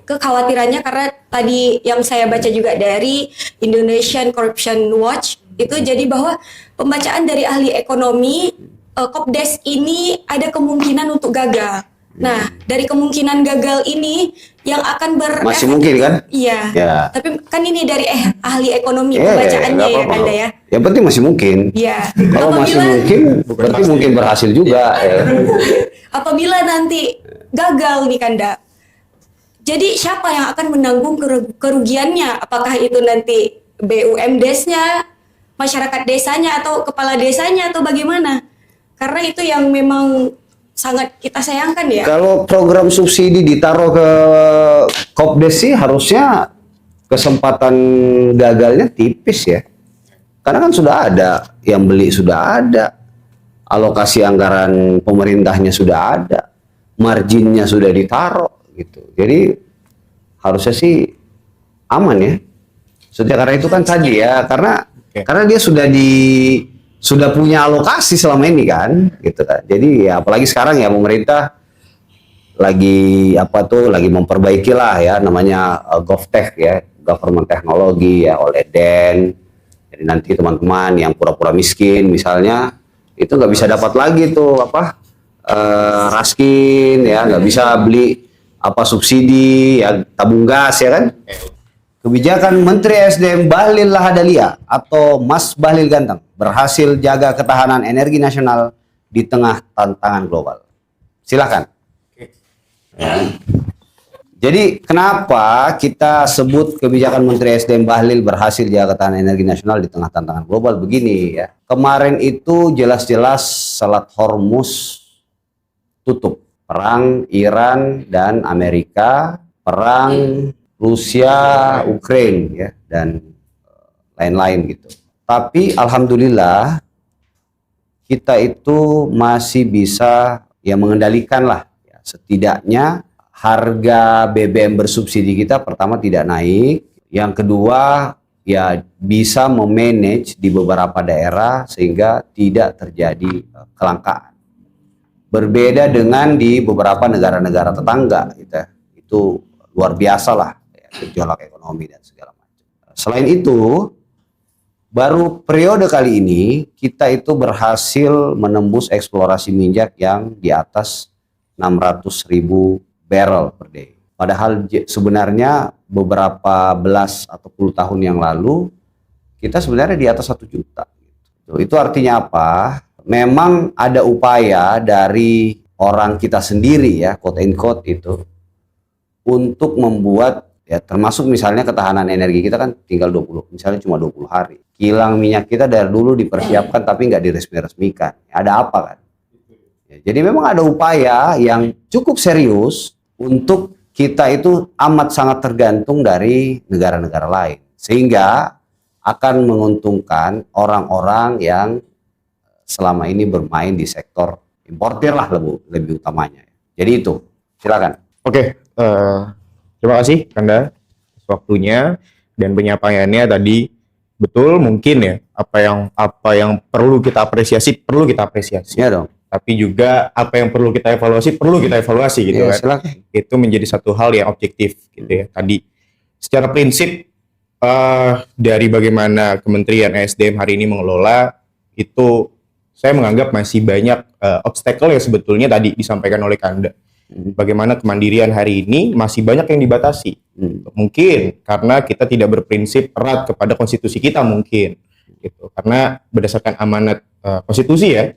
kekhawatirannya karena tadi yang saya baca juga dari Indonesian Corruption Watch itu, jadi bahwa pembacaan dari ahli ekonomi, Kopdes ini ada kemungkinan untuk gagal. Nah, dari kemungkinan gagal ini yang akan masih mungkin kan? Iya. Ya. Tapi kan ini dari ahli ekonomi pembacaannya ya, Anda ya. Yang penting masih mungkin. Iya. Kalau masih mungkin, berarti mungkin berhasil juga. Ya. Apabila nanti gagal nih Kanda, jadi siapa yang akan menanggung kerugiannya? Apakah itu nanti BUMDes-nya, masyarakat desanya, atau kepala desanya, atau bagaimana? Karena itu yang memang sangat kita sayangkan ya. Kalau program subsidi ditaruh ke Kopdes sih harusnya kesempatan gagalnya tipis ya. Karena kan sudah ada, yang beli sudah ada, alokasi anggaran pemerintahnya sudah ada, marginnya sudah ditaruh gitu. Jadi harusnya sih aman ya. Sudah, karena itu kan tadi ya, karena dia sudah punya alokasi selama ini kan, gitu kan. Jadi ya apalagi sekarang ya pemerintah lagi lagi memperbaiki lah ya, namanya GovTech ya, Government Technology ya, oleh DEN. Jadi nanti teman-teman yang pura-pura miskin misalnya itu nggak bisa dapat lagi tuh raskin ya, nggak bisa beli subsidi ya, tabung gas ya kan. Kebijakan Menteri SDM Bahlil Lahadalia atau Mas Bahlil Ganteng berhasil jaga ketahanan energi nasional di tengah tantangan global. Silakan. Ya. Jadi kenapa kita sebut kebijakan Menteri SDM Bahlil berhasil jaga ketahanan energi nasional di tengah tantangan global begini ya. Kemarin itu jelas-jelas Selat Hormuz tutup. Perang Iran dan Amerika, perang Rusia, Ukraina ya, dan lain-lain gitu. Tapi alhamdulillah kita itu masih bisa ya mengendalikan lah ya, setidaknya harga BBM bersubsidi kita pertama tidak naik, yang kedua ya bisa memanage di beberapa daerah sehingga tidak terjadi kelangkaan. Berbeda dengan di beberapa negara-negara tetangga gitu, itu luar biasa lah gejolak ekonomi dan segala macam. Selain itu, baru periode kali ini kita itu berhasil menembus eksplorasi minyak yang di atas 600.000 barrel per day. Padahal sebenarnya beberapa belas atau puluh tahun yang lalu kita sebenarnya di atas 1 juta. Itu artinya apa? Memang ada upaya dari orang kita sendiri ya, quote and quote itu, untuk membuat ya, termasuk misalnya ketahanan energi kita kan tinggal 20, misalnya cuma 20 hari. Kilang minyak kita dari dulu dipersiapkan tapi nggak diresmi-resmikan. Ada apa kan? Ya, jadi memang ada upaya yang cukup serius untuk kita itu amat sangat tergantung dari negara-negara lain. Sehingga akan menguntungkan orang-orang yang selama ini bermain di sektor importir lah lebih utamanya. Jadi itu, silakan. Oke, terima kasih Kanda atas waktunya dan penyampaiannya tadi. Betul, mungkin ya apa yang perlu kita apresiasi Ya dong. tapi juga apa yang perlu kita evaluasi gitu Ya, kan. silakan. Itu menjadi satu hal yang objektif gitu ya. Tadi secara prinsip dari bagaimana Kementerian ESDM hari ini mengelola itu, saya menganggap masih banyak obstacle yang sebetulnya tadi disampaikan oleh Kanda. Bagaimana kemandirian hari ini masih banyak yang dibatasi. Mungkin karena kita tidak berprinsip erat kepada konstitusi kita mungkin. Gitu. Karena berdasarkan amanat konstitusi ya,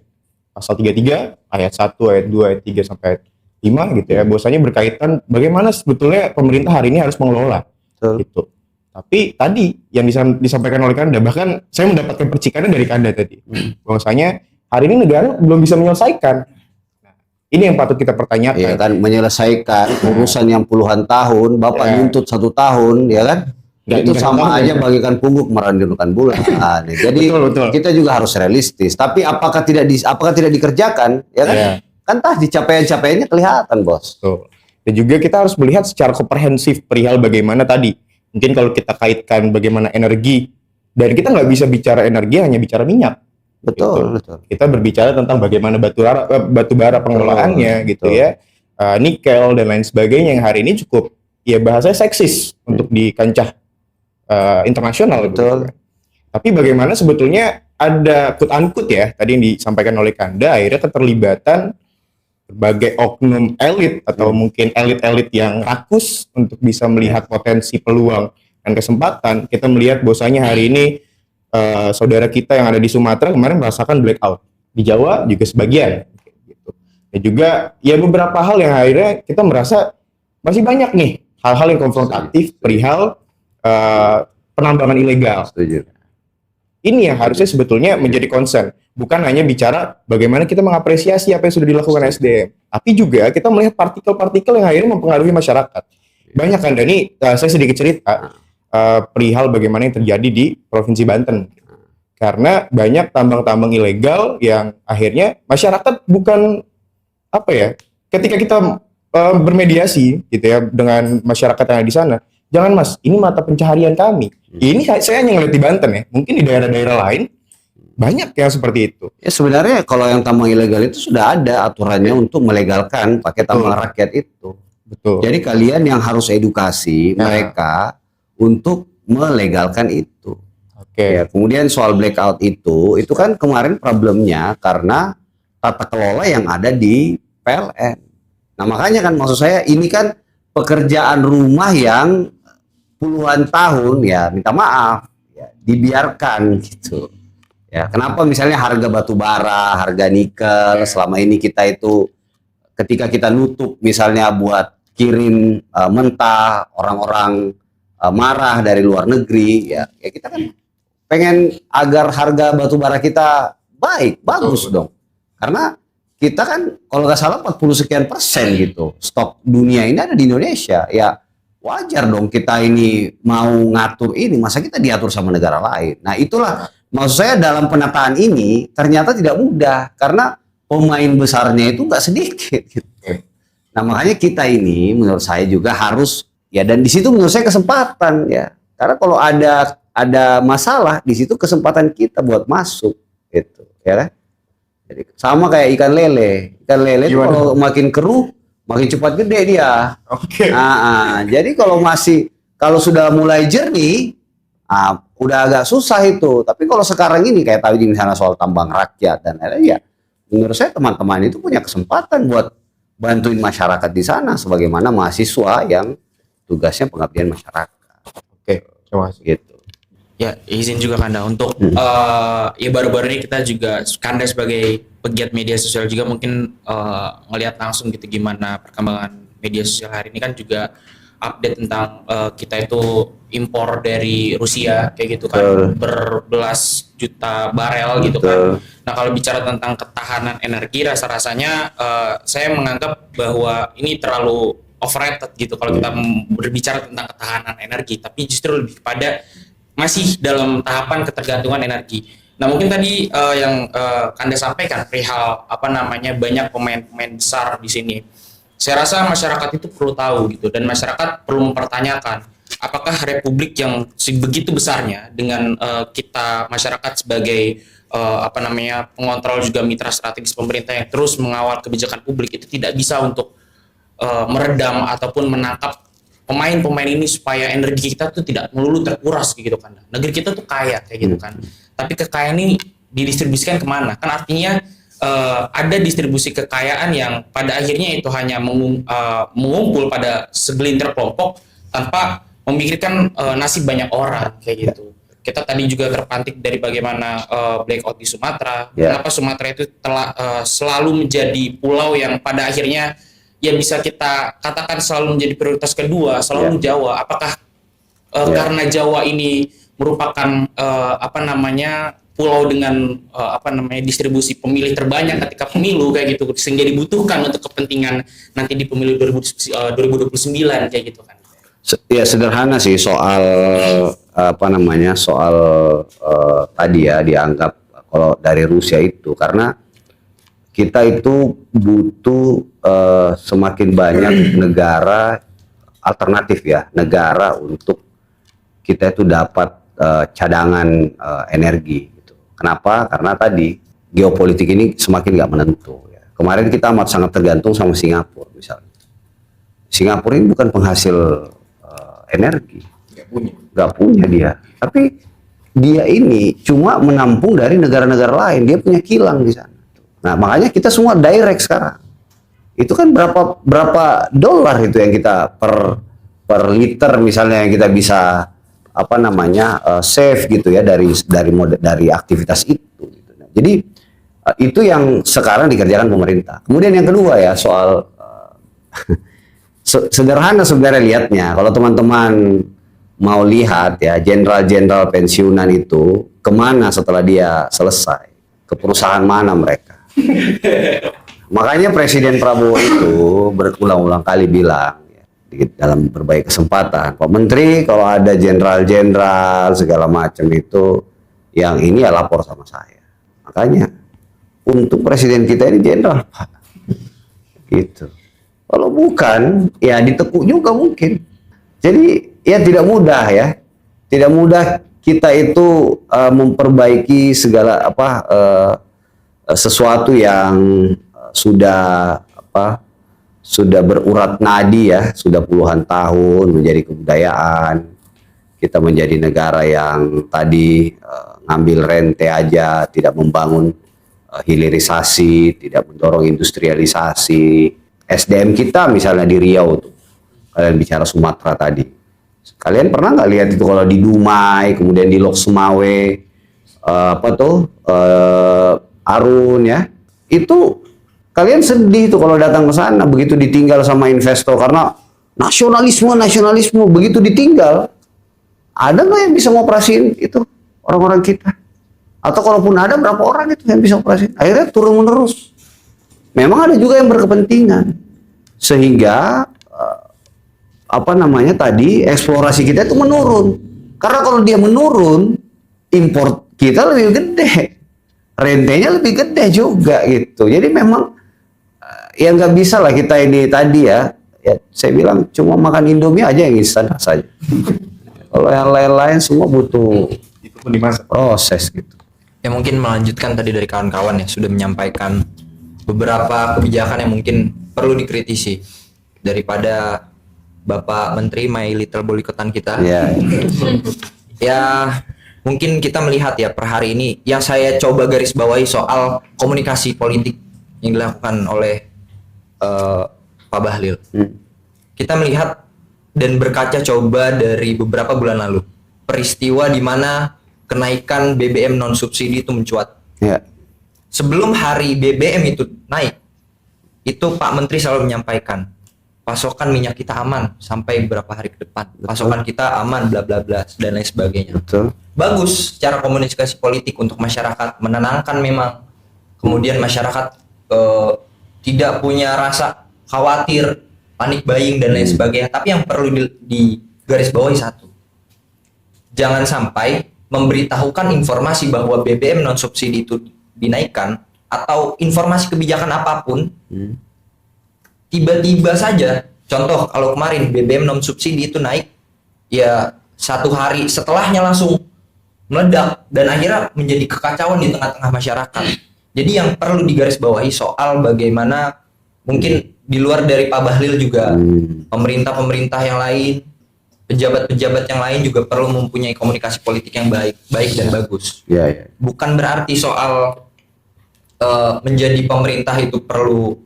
pasal 33, ayat 1, ayat 2, ayat 3 sampai ayat 5 gitu ya, bahwasanya berkaitan bagaimana sebetulnya pemerintah hari ini harus mengelola. Gitu. Tapi tadi yang disampaikan oleh Kanda, bahkan saya mendapatkan percikannya dari Kanda tadi, bahwasanya hari ini negara belum bisa menyelesaikan. Nah, ini yang patut kita pertanyakan. Ya kan, menyelesaikan urusan yang puluhan tahun, Bapak Ya. nuntut 1 tahun, ya kan? Itu Nggak sama tahu, aja ya. bagikan pungguk merandirkan bulan. Jadi Betul. kita juga harus realistis. Tapi apakah tidak dikerjakan, ya kan? Ya. Kan di capaian-capaiannya kelihatan, Bos. Betul. Dan juga kita harus melihat secara komprehensif perihal bagaimana tadi. Mungkin kalau kita kaitkan bagaimana energi, dan kita nggak bisa bicara energi hanya bicara minyak. Betul, Gitu. betul. Kita berbicara tentang bagaimana batu bara pengelolaannya gitu betul. ya, nikel dan lain sebagainya yang hari ini cukup ya bahasanya seksis untuk di kancah internasional. Betul. Gitu. Tapi bagaimana sebetulnya ada quote-unquote ya tadi yang disampaikan oleh Kanda, akhirnya keterlibatan berbagai oknum elit atau mungkin elit-elit yang rakus untuk bisa melihat potensi peluang dan kesempatan. Kita melihat bahwasanya hari ini saudara kita yang ada di Sumatera kemarin merasakan blackout, di Jawa juga sebagian gitu. Dan juga ya beberapa hal yang akhirnya kita merasa masih banyak nih hal-hal yang konfrontatif perihal penambangan ilegal. Setuju. Ini yang harusnya sebetulnya menjadi concern. Bukan hanya bicara bagaimana kita mengapresiasi apa yang sudah dilakukan SDM, tapi juga kita melihat partikel-partikel yang akhirnya mempengaruhi masyarakat. Banyak kan, Dani, saya sedikit cerita perihal bagaimana yang terjadi di Provinsi Banten. Karena banyak tambang-tambang ilegal yang akhirnya masyarakat bukan, apa ya, ketika kita bermediasi gitu ya dengan masyarakat yang ada di sana, jangan Mas, ini mata pencaharian kami. Ini saya hanya ngeliat di Banten ya, mungkin di daerah-daerah lain banyak yang seperti itu. Ya sebenarnya kalau yang tambang ilegal itu sudah ada aturannya untuk melegalkan pakai tambang rakyat itu. Betul. Jadi kalian yang harus edukasi mereka untuk melegalkan itu. Oke. Ya, kemudian soal blackout itu kan kemarin problemnya karena tata kelola yang ada di PLN. Nah makanya kan maksud saya ini kan pekerjaan rumah yang puluhan tahun ya minta maaf ya, dibiarkan gitu. Ya, kenapa misalnya harga batu bara, harga nikel selama ini kita itu ketika kita nutup misalnya buat kirim mentah, orang-orang marah dari luar negeri ya kita kan pengen agar harga batu bara kita bagus dong. Karena kita kan kalau nggak salah 40 sekian persen gitu stok dunia ini ada di Indonesia. Ya wajar dong kita ini mau ngatur ini, masa kita diatur sama negara lain. Nah itulah maksud saya dalam penataan ini ternyata tidak mudah karena pemain besarnya itu nggak sedikit gitu. Nah makanya kita ini menurut saya juga harus ya, dan di situ menurut saya kesempatan ya, karena kalau ada masalah di situ kesempatan kita buat masuk gitu ya kan. Jadi sama kayak ikan lele itu kalau makin keruh makin cepat gede dia. Oke. Nah, jadi kalau sudah mulai jernih udah agak susah itu. Tapi kalau sekarang ini kayak tadi misalnya soal tambang rakyat dan lain-lain ya, menurut saya teman-teman itu punya kesempatan buat bantuin masyarakat di sana sebagaimana mahasiswa yang tugasnya pengabdian masyarakat. Oke, terima kasih. Gitu. Ya, izin juga Kanda untuk ya baru-baru ini kita juga Kanda sebagai pegiat media sosial juga mungkin ngelihat langsung gitu gimana perkembangan media sosial hari ini kan juga update tentang kita itu impor dari Rusia kayak gitu kan, Betul. berbelas juta barel gitu kan. Nah kalau bicara tentang ketahanan energi, rasa-rasanya saya menganggap bahwa ini terlalu overrated gitu kalau kita berbicara tentang ketahanan energi, tapi justru lebih kepada masih dalam tahapan ketergantungan energi. Nah mungkin tadi yang Kanda sampaikan perihal banyak pemain-pemain besar di sini. Saya rasa masyarakat itu perlu tahu gitu, dan masyarakat perlu mempertanyakan apakah republik yang begitu besarnya dengan kita masyarakat sebagai pengontrol juga mitra strategis pemerintah yang terus mengawal kebijakan publik itu tidak bisa untuk meredam ataupun menangkap pemain-pemain ini supaya energi kita tuh tidak melulu terkuras gitu kan. Negeri kita tuh kaya kayak gitu kan. Tapi kekayaan ini didistribusikan kemana? Kan artinya ada distribusi kekayaan yang pada akhirnya itu hanya mengumpul pada segelintir kelompok tanpa memikirkan nasib banyak orang kayak gitu. Kita tadi juga terpantik dari bagaimana blackout di Sumatera. Kenapa Sumatera itu telah selalu menjadi pulau yang pada akhirnya ya bisa kita katakan selalu menjadi prioritas kedua, selalu Jawa. Apakah karena Jawa ini merupakan pulau dengan distribusi pemilih terbanyak ketika pemilu kayak gitu, sehingga dibutuhkan untuk kepentingan nanti di pemilu 2029 kayak gitu kan. Ya sederhana sih soal soal tadi ya dianggap kalau dari Rusia itu, karena kita itu butuh semakin banyak negara alternatif ya, negara untuk kita itu dapat cadangan energi gitu. Kenapa? Karena tadi geopolitik ini semakin nggak menentu ya. Kemarin kita amat sangat tergantung sama Singapura misalnya. Singapura ini bukan penghasil energi, nggak punya dia, tapi dia ini cuma menampung dari negara-negara lain, dia punya kilang di sana. Nah makanya kita semua direct sekarang. Itu kan berapa dolar itu yang kita per liter misalnya yang kita bisa save gitu ya dari aktivitas itu. Gitu. Nah, jadi itu yang sekarang dikerjakan pemerintah. Kemudian yang kedua ya soal sederhana sebenarnya lihatnya. Kalau teman-teman mau lihat ya jenderal-jenderal pensiunan itu kemana setelah dia selesai, ke perusahaan mana mereka. Makanya Presiden Prabowo itu berulang-ulang kali bilang ya, dalam berbagai kesempatan, Pak Menteri kalau ada jenderal-jenderal segala macam itu yang ini ya lapor sama saya. Makanya untuk presiden kita ini jenderal Pak, gitu. Kalau bukan ya ditekuk juga mungkin. Jadi ya tidak mudah ya, tidak mudah kita itu memperbaiki segala sesuatu yang sudah berurat nadi ya, sudah puluhan tahun menjadi kebudayaan. Kita menjadi negara yang tadi ngambil rente aja, tidak membangun hilirisasi, tidak mendorong industrialisasi. SDM kita misalnya di Riau tuh, kalian bicara Sumatera tadi. Kalian pernah nggak lihat itu kalau di Dumai, kemudian di Lok Sumawe, Arun ya, itu kalian sedih tuh kalau datang ke sana begitu ditinggal sama investor karena nasionalisme begitu ditinggal, ada nggak yang bisa ngoperasiin itu orang-orang kita? Atau kalaupun ada berapa orang itu yang bisa operasiin? Akhirnya turun menerus. Memang ada juga yang berkepentingan sehingga tadi eksplorasi kita itu menurun. Karena kalau dia menurun, impor kita lebih gede, rentenya lebih gede juga gitu. Jadi memang ya nggak bisa lah kita ini tadi ya saya bilang cuma makan Indomie aja yang instan saja. Kalau yang lain-lain semua butuh itu pun dimasak. Proses gitu. Ya mungkin melanjutkan tadi dari kawan-kawan ya sudah menyampaikan beberapa kebijakan yang mungkin perlu dikritisi daripada Bapak Menteri My Little Bolikotan kita. Ya. Ya mungkin kita melihat ya per hari ini yang saya coba garis bawahi soal komunikasi politik yang dilakukan oleh Pak Bahlil. Kita melihat dan berkaca coba dari beberapa bulan lalu peristiwa di mana kenaikan BBM non subsidi itu mencuat. Ya. Sebelum hari BBM itu naik, itu Pak Menteri selalu menyampaikan pasokan minyak kita aman sampai berapa hari ke depan, pasokan kita aman bla bla bla dan lain sebagainya. Betul. Bagus cara komunikasi politik untuk masyarakat, menenangkan memang. Kemudian masyarakat tidak punya rasa khawatir, panik buying dan lain sebagainya. Tapi yang perlu digarisbawahi satu, jangan sampai memberitahukan informasi bahwa BBM non subsidi itu dinaikkan atau informasi kebijakan apapun tiba-tiba saja. Contoh kalau kemarin BBM non subsidi itu naik, ya 1 hari setelahnya langsung meledak dan akhirnya menjadi kekacauan di tengah-tengah masyarakat. Jadi yang perlu digarisbawahi soal bagaimana mungkin di luar dari Pak Bahlil juga pemerintah-pemerintah yang lain, pejabat-pejabat yang lain juga perlu mempunyai komunikasi politik yang baik dan bagus. Ya. Bukan berarti soal menjadi pemerintah itu perlu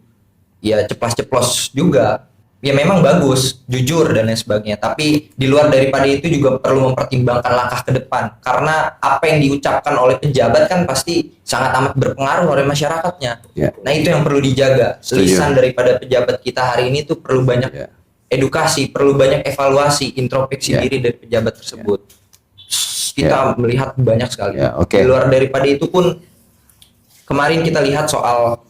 ya ceplas-ceplos juga. Ya memang bagus, jujur dan lain sebagainya. Tapi di luar daripada itu juga perlu mempertimbangkan langkah ke depan. Karena apa yang diucapkan oleh pejabat kan pasti sangat amat berpengaruh oleh masyarakatnya. Ya. Nah itu yang perlu dijaga. Setuju. Lisan daripada pejabat kita hari ini tuh perlu banyak edukasi, perlu banyak evaluasi, introspeksi diri dari pejabat tersebut. Kita melihat banyak sekali. Di luar daripada itu pun kemarin kita lihat soal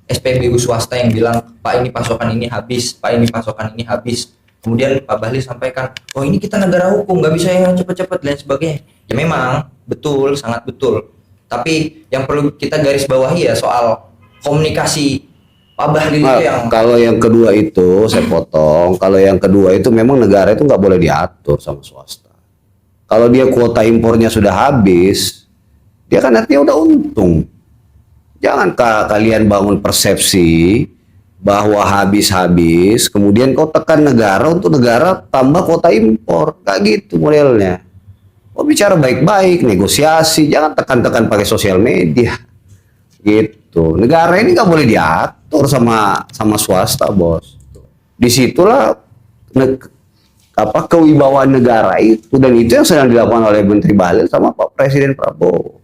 SPBU swasta yang bilang, Pak ini pasokan ini habis, Pak ini pasokan ini habis. Kemudian Pak Bahlil sampaikan, oh ini kita negara hukum, nggak bisa yang cepet-cepet dan sebagainya. Ya memang betul, sangat betul. Tapi yang perlu kita garis bawahi ya soal komunikasi Pak Bahlil itu yang. Kalau yang kedua itu saya potong. Kalau yang kedua itu memang negara itu nggak boleh diatur sama swasta. Kalau dia kuota impornya sudah habis, dia kan artinya udah untung. Jangan kalian bangun persepsi bahwa habis-habis, kemudian kau tekan negara untuk negara tambah kuota impor. Kayak gitu modelnya. Kau bicara baik-baik, negosiasi, jangan tekan-tekan pakai sosial media. Gitu. Negara ini nggak boleh diatur sama swasta, bos. Disitulah kewibawaan negara itu, dan itu yang sedang dilakukan oleh Menteri Bahlil sama Pak Presiden Prabowo.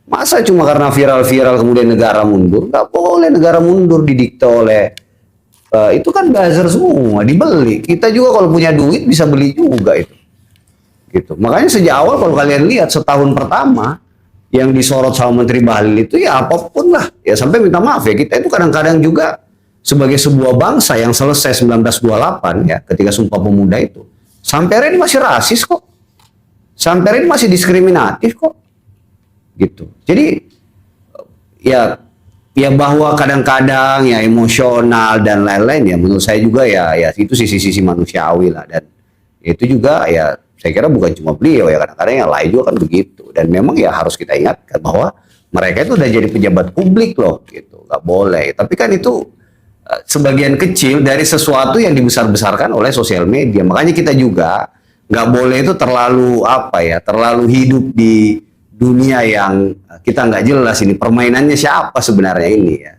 Masa cuma karena viral-viral kemudian negara mundur? Nggak boleh negara mundur didikte oleh itu kan buzzer semua, dibeli. Kita juga kalau punya duit bisa beli juga itu. Gitu. Makanya sejak awal kalau kalian lihat setahun pertama yang disorot sama Menteri Bahlil itu ya apapun lah. Ya sampai minta maaf ya, kita itu kadang-kadang juga sebagai sebuah bangsa yang selesai 1928 ya ketika Sumpah Pemuda itu. Sampai hari ini masih rasis kok. Sampai hari ini masih diskriminatif kok. Gitu. Jadi ya bahwa kadang-kadang ya emosional dan lain-lain ya menurut saya juga ya itu sisi-sisi manusiawi lah, dan itu juga ya saya kira bukan cuma beliau ya, kadang-kadang yang lain juga kan begitu, dan memang ya harus kita ingatkan bahwa mereka itu udah jadi pejabat publik loh gitu, nggak boleh. Tapi kan itu sebagian kecil dari sesuatu yang dibesar-besarkan oleh sosial media. Makanya kita juga nggak boleh itu terlalu terlalu hidup di dunia yang kita nggak jelas ini permainannya siapa sebenarnya ini ya.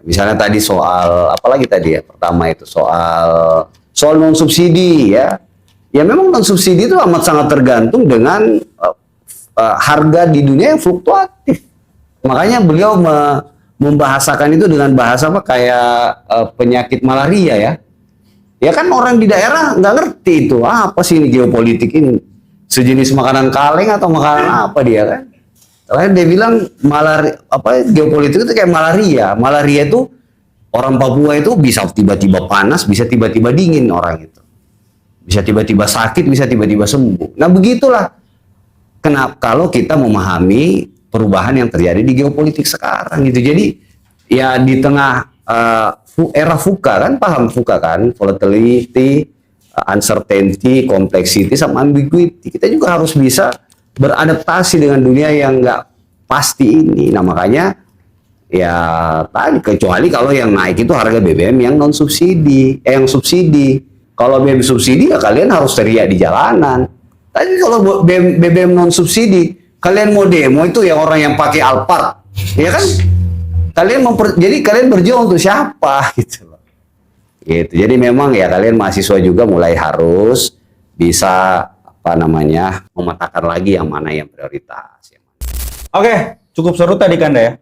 Misalnya tadi soal apalagi tadi ya, pertama itu soal non subsidi ya. Ya memang non subsidi itu amat sangat tergantung dengan harga di dunia yang fluktuatif. Makanya beliau membahasakan itu dengan bahasa kayak penyakit malaria ya. Ya kan orang di daerah nggak ngerti itu apa sih ini geopolitik ini. Sejenis makanan kaleng atau makanan apa dia kan? Karena dia bilang geopolitik itu kayak malaria. Malaria itu orang Papua itu bisa tiba-tiba panas, bisa tiba-tiba dingin orang itu. Bisa tiba-tiba sakit, bisa tiba-tiba sembuh. Nah begitulah kenapa kalau kita memahami perubahan yang terjadi di geopolitik sekarang gitu. Jadi ya di tengah era VUCA kan, paham VUCA kan? Volatility, uncertainty, complexity, sama ambiguity. Kita juga harus bisa beradaptasi dengan dunia yang nggak pasti ini. Nah makanya ya tadi kecuali kalau yang naik itu harga BBM yang non subsidi, yang subsidi. Kalau BBM subsidi ya kalian harus teriak di jalanan. Tapi kalau BBM non subsidi, kalian mau demo itu ya orang yang pakai Alphard, ya kan? Jadi kalian berjuang untuk siapa gitu. Gitu. Jadi memang ya kalian mahasiswa juga mulai harus bisa memetakan lagi yang mana yang prioritas. Oke, cukup seru tadi Kanda ya.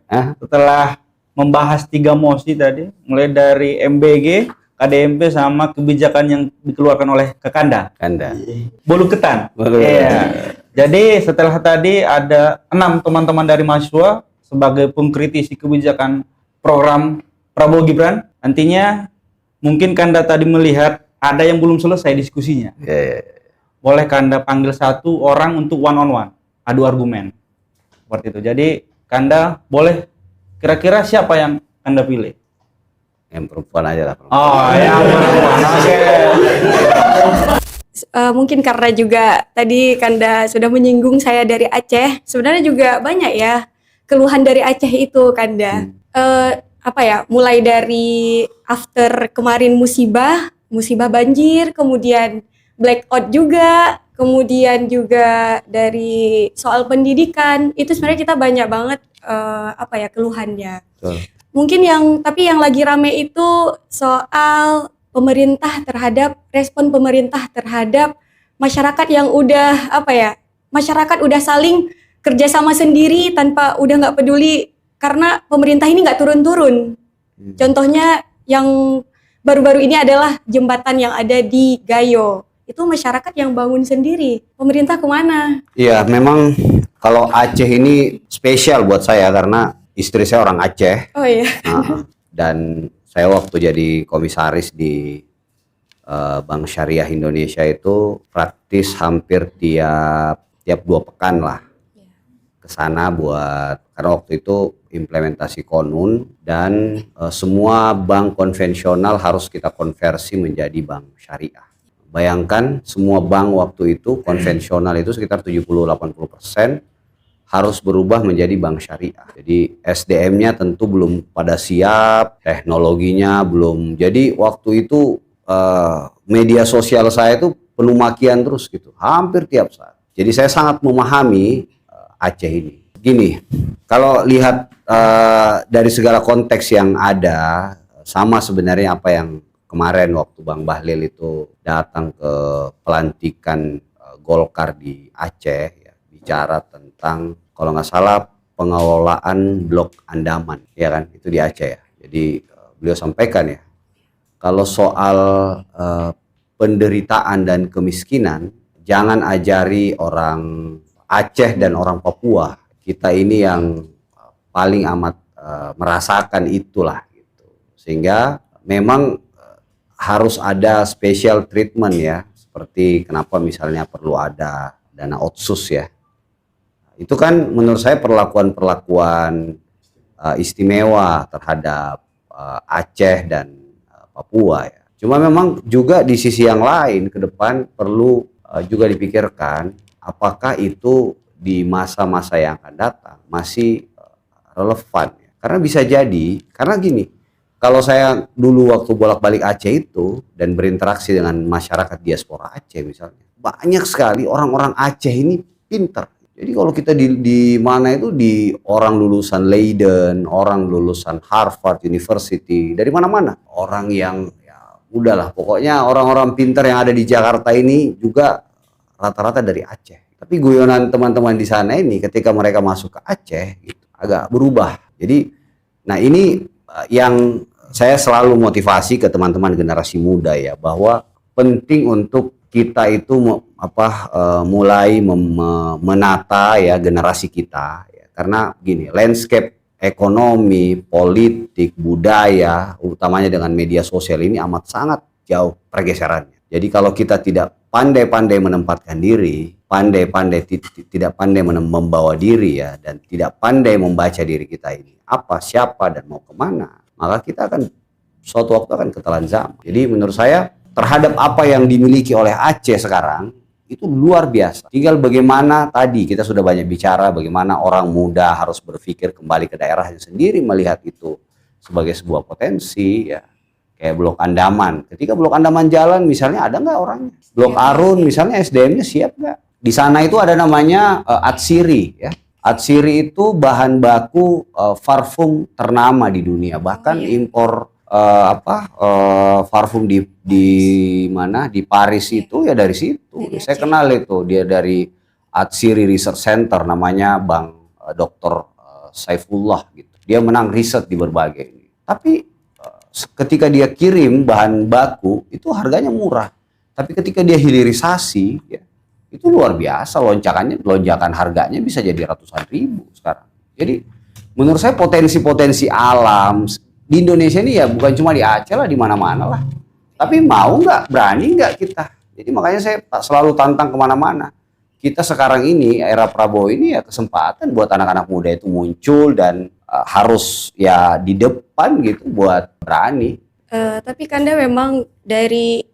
Setelah membahas 3 mosi tadi, mulai dari MBG, KDMP sama kebijakan yang dikeluarkan oleh Kekanda. Kanda. Bolu Ketan. Bolu Iya. Jadi setelah tadi ada 6 teman-teman dari mahasiswa sebagai pengkritisi kebijakan program Prabowo Gibran. Nantinya mungkin Kanda tadi melihat ada yang belum selesai diskusinya. Ya. Boleh Kanda panggil satu orang untuk one on one, adu argumen. Seperti itu. Jadi Kanda boleh kira-kira siapa yang Kanda pilih? Yang perempuan aja lah. Oh, yang perempuan. Oke. Mungkin karena juga tadi Kanda sudah menyinggung saya dari Aceh. Sebenarnya juga banyak ya keluhan dari Aceh itu, Kanda. Apa ya? Mulai dari after kemarin musibah banjir, kemudian blackout juga, kemudian juga dari soal pendidikan. Itu sebenarnya kita banyak banget keluhannya. Betul. Mungkin tapi yang lagi rame itu soal respon pemerintah terhadap masyarakat yang masyarakat udah saling kerjasama sendiri tanpa udah nggak peduli karena pemerintah ini nggak turun-turun. Contohnya yang baru-baru ini adalah jembatan yang ada di Gayo. Itu masyarakat yang bangun sendiri. Pemerintah kemana? Iya, memang kalau Aceh ini spesial buat saya karena istri saya orang Aceh. Oh iya. Dan saya waktu jadi komisaris di Bank Syariah Indonesia itu praktis hampir tiap 2 pekan lah ke sana karena waktu itu implementasi konun dan semua bank konvensional harus kita konversi menjadi bank syariah. Bayangkan semua bank waktu itu konvensional itu sekitar 70-80% harus berubah menjadi bank syariah. Jadi SDM-nya tentu belum pada siap, teknologinya belum. Jadi waktu itu media sosial saya itu penuh makian terus gitu, hampir tiap saat. Jadi saya sangat memahami Aceh ini. Gini, kalau lihat dari segala konteks yang ada, sama sebenarnya apa yang kemarin waktu Bang Bahlil itu datang ke pelantikan Golkar di Aceh, ya, bicara tentang kalau nggak salah pengelolaan Blok Andaman, ya kan, itu di Aceh ya. Jadi beliau sampaikan ya, kalau soal penderitaan dan kemiskinan, jangan ajari orang Aceh dan orang Papua. Kita ini yang paling amat merasakan itulah gitu. Sehingga memang harus ada special treatment ya, seperti kenapa misalnya perlu ada dana otsus ya. Itu kan menurut saya perlakuan istimewa terhadap Aceh dan Papua ya. Cuma memang juga di sisi yang lain ke depan perlu juga dipikirkan apakah itu di masa-masa yang akan datang masih relevan ya. Karena bisa jadi, karena gini, kalau saya dulu waktu bolak-balik Aceh itu dan berinteraksi dengan masyarakat diaspora Aceh misalnya, banyak sekali orang-orang Aceh ini pintar. Jadi kalau kita di mana itu di orang lulusan Leiden, orang lulusan Harvard University, dari mana-mana. Orang yang ya udahlah, pokoknya orang-orang pintar yang ada di Jakarta ini juga rata-rata dari Aceh. Tapi guyonan teman-teman di sana ini ketika mereka masuk ke Aceh gitu, agak berubah. Jadi, nah ini yang saya selalu motivasi ke teman-teman generasi muda ya, bahwa penting untuk kita itu mulai menata ya generasi kita ya. Karena gini, landscape ekonomi, politik, budaya, utamanya dengan media sosial ini amat sangat jauh pergeserannya. Jadi kalau kita tidak pandai-pandai menempatkan diri, tidak pandai membawa diri ya, dan tidak pandai membaca diri kita ini apa, siapa, dan mau kemana, maka kita akan suatu waktu akan ketelan zaman. Jadi menurut saya terhadap apa yang dimiliki oleh Aceh sekarang itu luar biasa. Tinggal bagaimana tadi kita sudah banyak bicara bagaimana orang muda harus berpikir kembali ke daerahnya sendiri, melihat itu sebagai sebuah potensi ya. Kayak Blok Andaman. Ketika Blok Andaman jalan misalnya ada nggak orangnya? Blok Arun misalnya SDM-nya siap nggak? Di sana itu ada namanya Atsiri ya. Atsiri itu bahan baku parfum ternama di dunia. Bahkan impor parfum di mana di Paris itu ya dari situ. Saya kenal itu, dia dari Atsiri Research Center, namanya Bang Dr. Saifullah gitu. Dia menang riset di berbagai ini. Tapi ketika dia kirim bahan baku itu harganya murah. Tapi ketika dia hilirisasi, ya, itu luar biasa lonjakan harganya bisa jadi ratusan ribu sekarang. Jadi menurut saya potensi-potensi alam di Indonesia ini ya bukan cuma di Aceh lah, di mana-mana lah. Tapi mau nggak, berani nggak kita? Jadi makanya saya selalu tantang kemana-mana. Kita sekarang ini, era Prabowo ini ya kesempatan buat anak-anak muda itu muncul dan harus ya di depan gitu buat berani. Tapi Kanda memang dari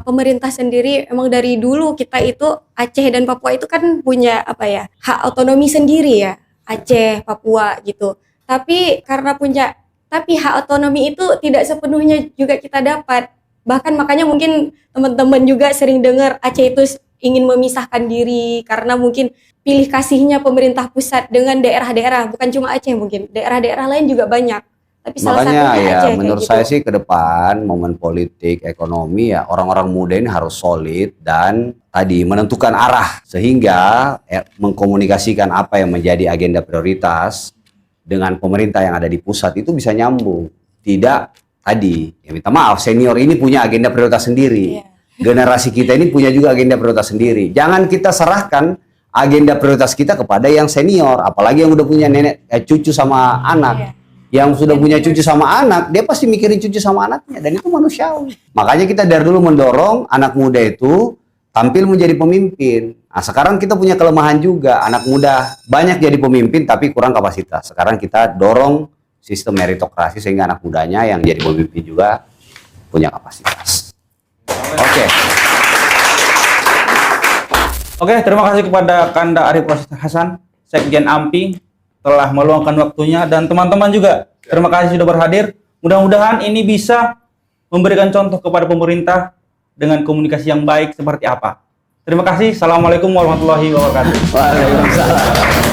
pemerintah sendiri, emang dari dulu kita itu Aceh dan Papua itu kan punya apa ya, hak otonomi sendiri ya, Aceh, Papua gitu. Tapi hak otonomi itu tidak sepenuhnya juga kita dapat. Bahkan makanya mungkin teman-teman juga sering dengar Aceh itu ingin memisahkan diri karena mungkin pilih kasihnya pemerintah pusat dengan daerah-daerah, bukan cuma Aceh, mungkin daerah-daerah lain juga banyak. Tapi salah Makanya satunya ya Aceh, menurut kayak saya gitu. sih ke depan momen politik, ekonomi ya orang-orang muda ini harus solid dan tadi menentukan arah sehingga mengkomunikasikan apa yang menjadi agenda prioritas dengan pemerintah yang ada di pusat itu bisa nyambung. Tidak tadi, ya minta maaf, senior ini punya agenda prioritas sendiri. Iya. Generasi kita ini punya juga agenda prioritas sendiri. Jangan kita serahkan agenda prioritas kita kepada yang senior, apalagi yang udah punya cucu sama anak. Iya. Yang sudah punya cucu sama anak, dia pasti mikirin cucu sama anaknya, dan itu manusiawi. Makanya kita dari dulu mendorong anak muda itu tampil menjadi pemimpin. Nah, sekarang kita punya kelemahan juga, anak muda banyak jadi pemimpin tapi kurang kapasitas. Sekarang kita dorong sistem meritokrasi sehingga anak mudanya yang jadi pemimpin juga punya kapasitas. Oke, terima kasih kepada Kanda Arif Hasan, Sekjen AMPI, telah meluangkan waktunya, dan teman-teman juga terima kasih sudah berhadir. Mudah-mudahan ini bisa memberikan contoh kepada pemerintah dengan komunikasi yang baik seperti apa. Terima kasih. Assalamualaikum warahmatullahi wabarakatuh. Waalaikumsalam.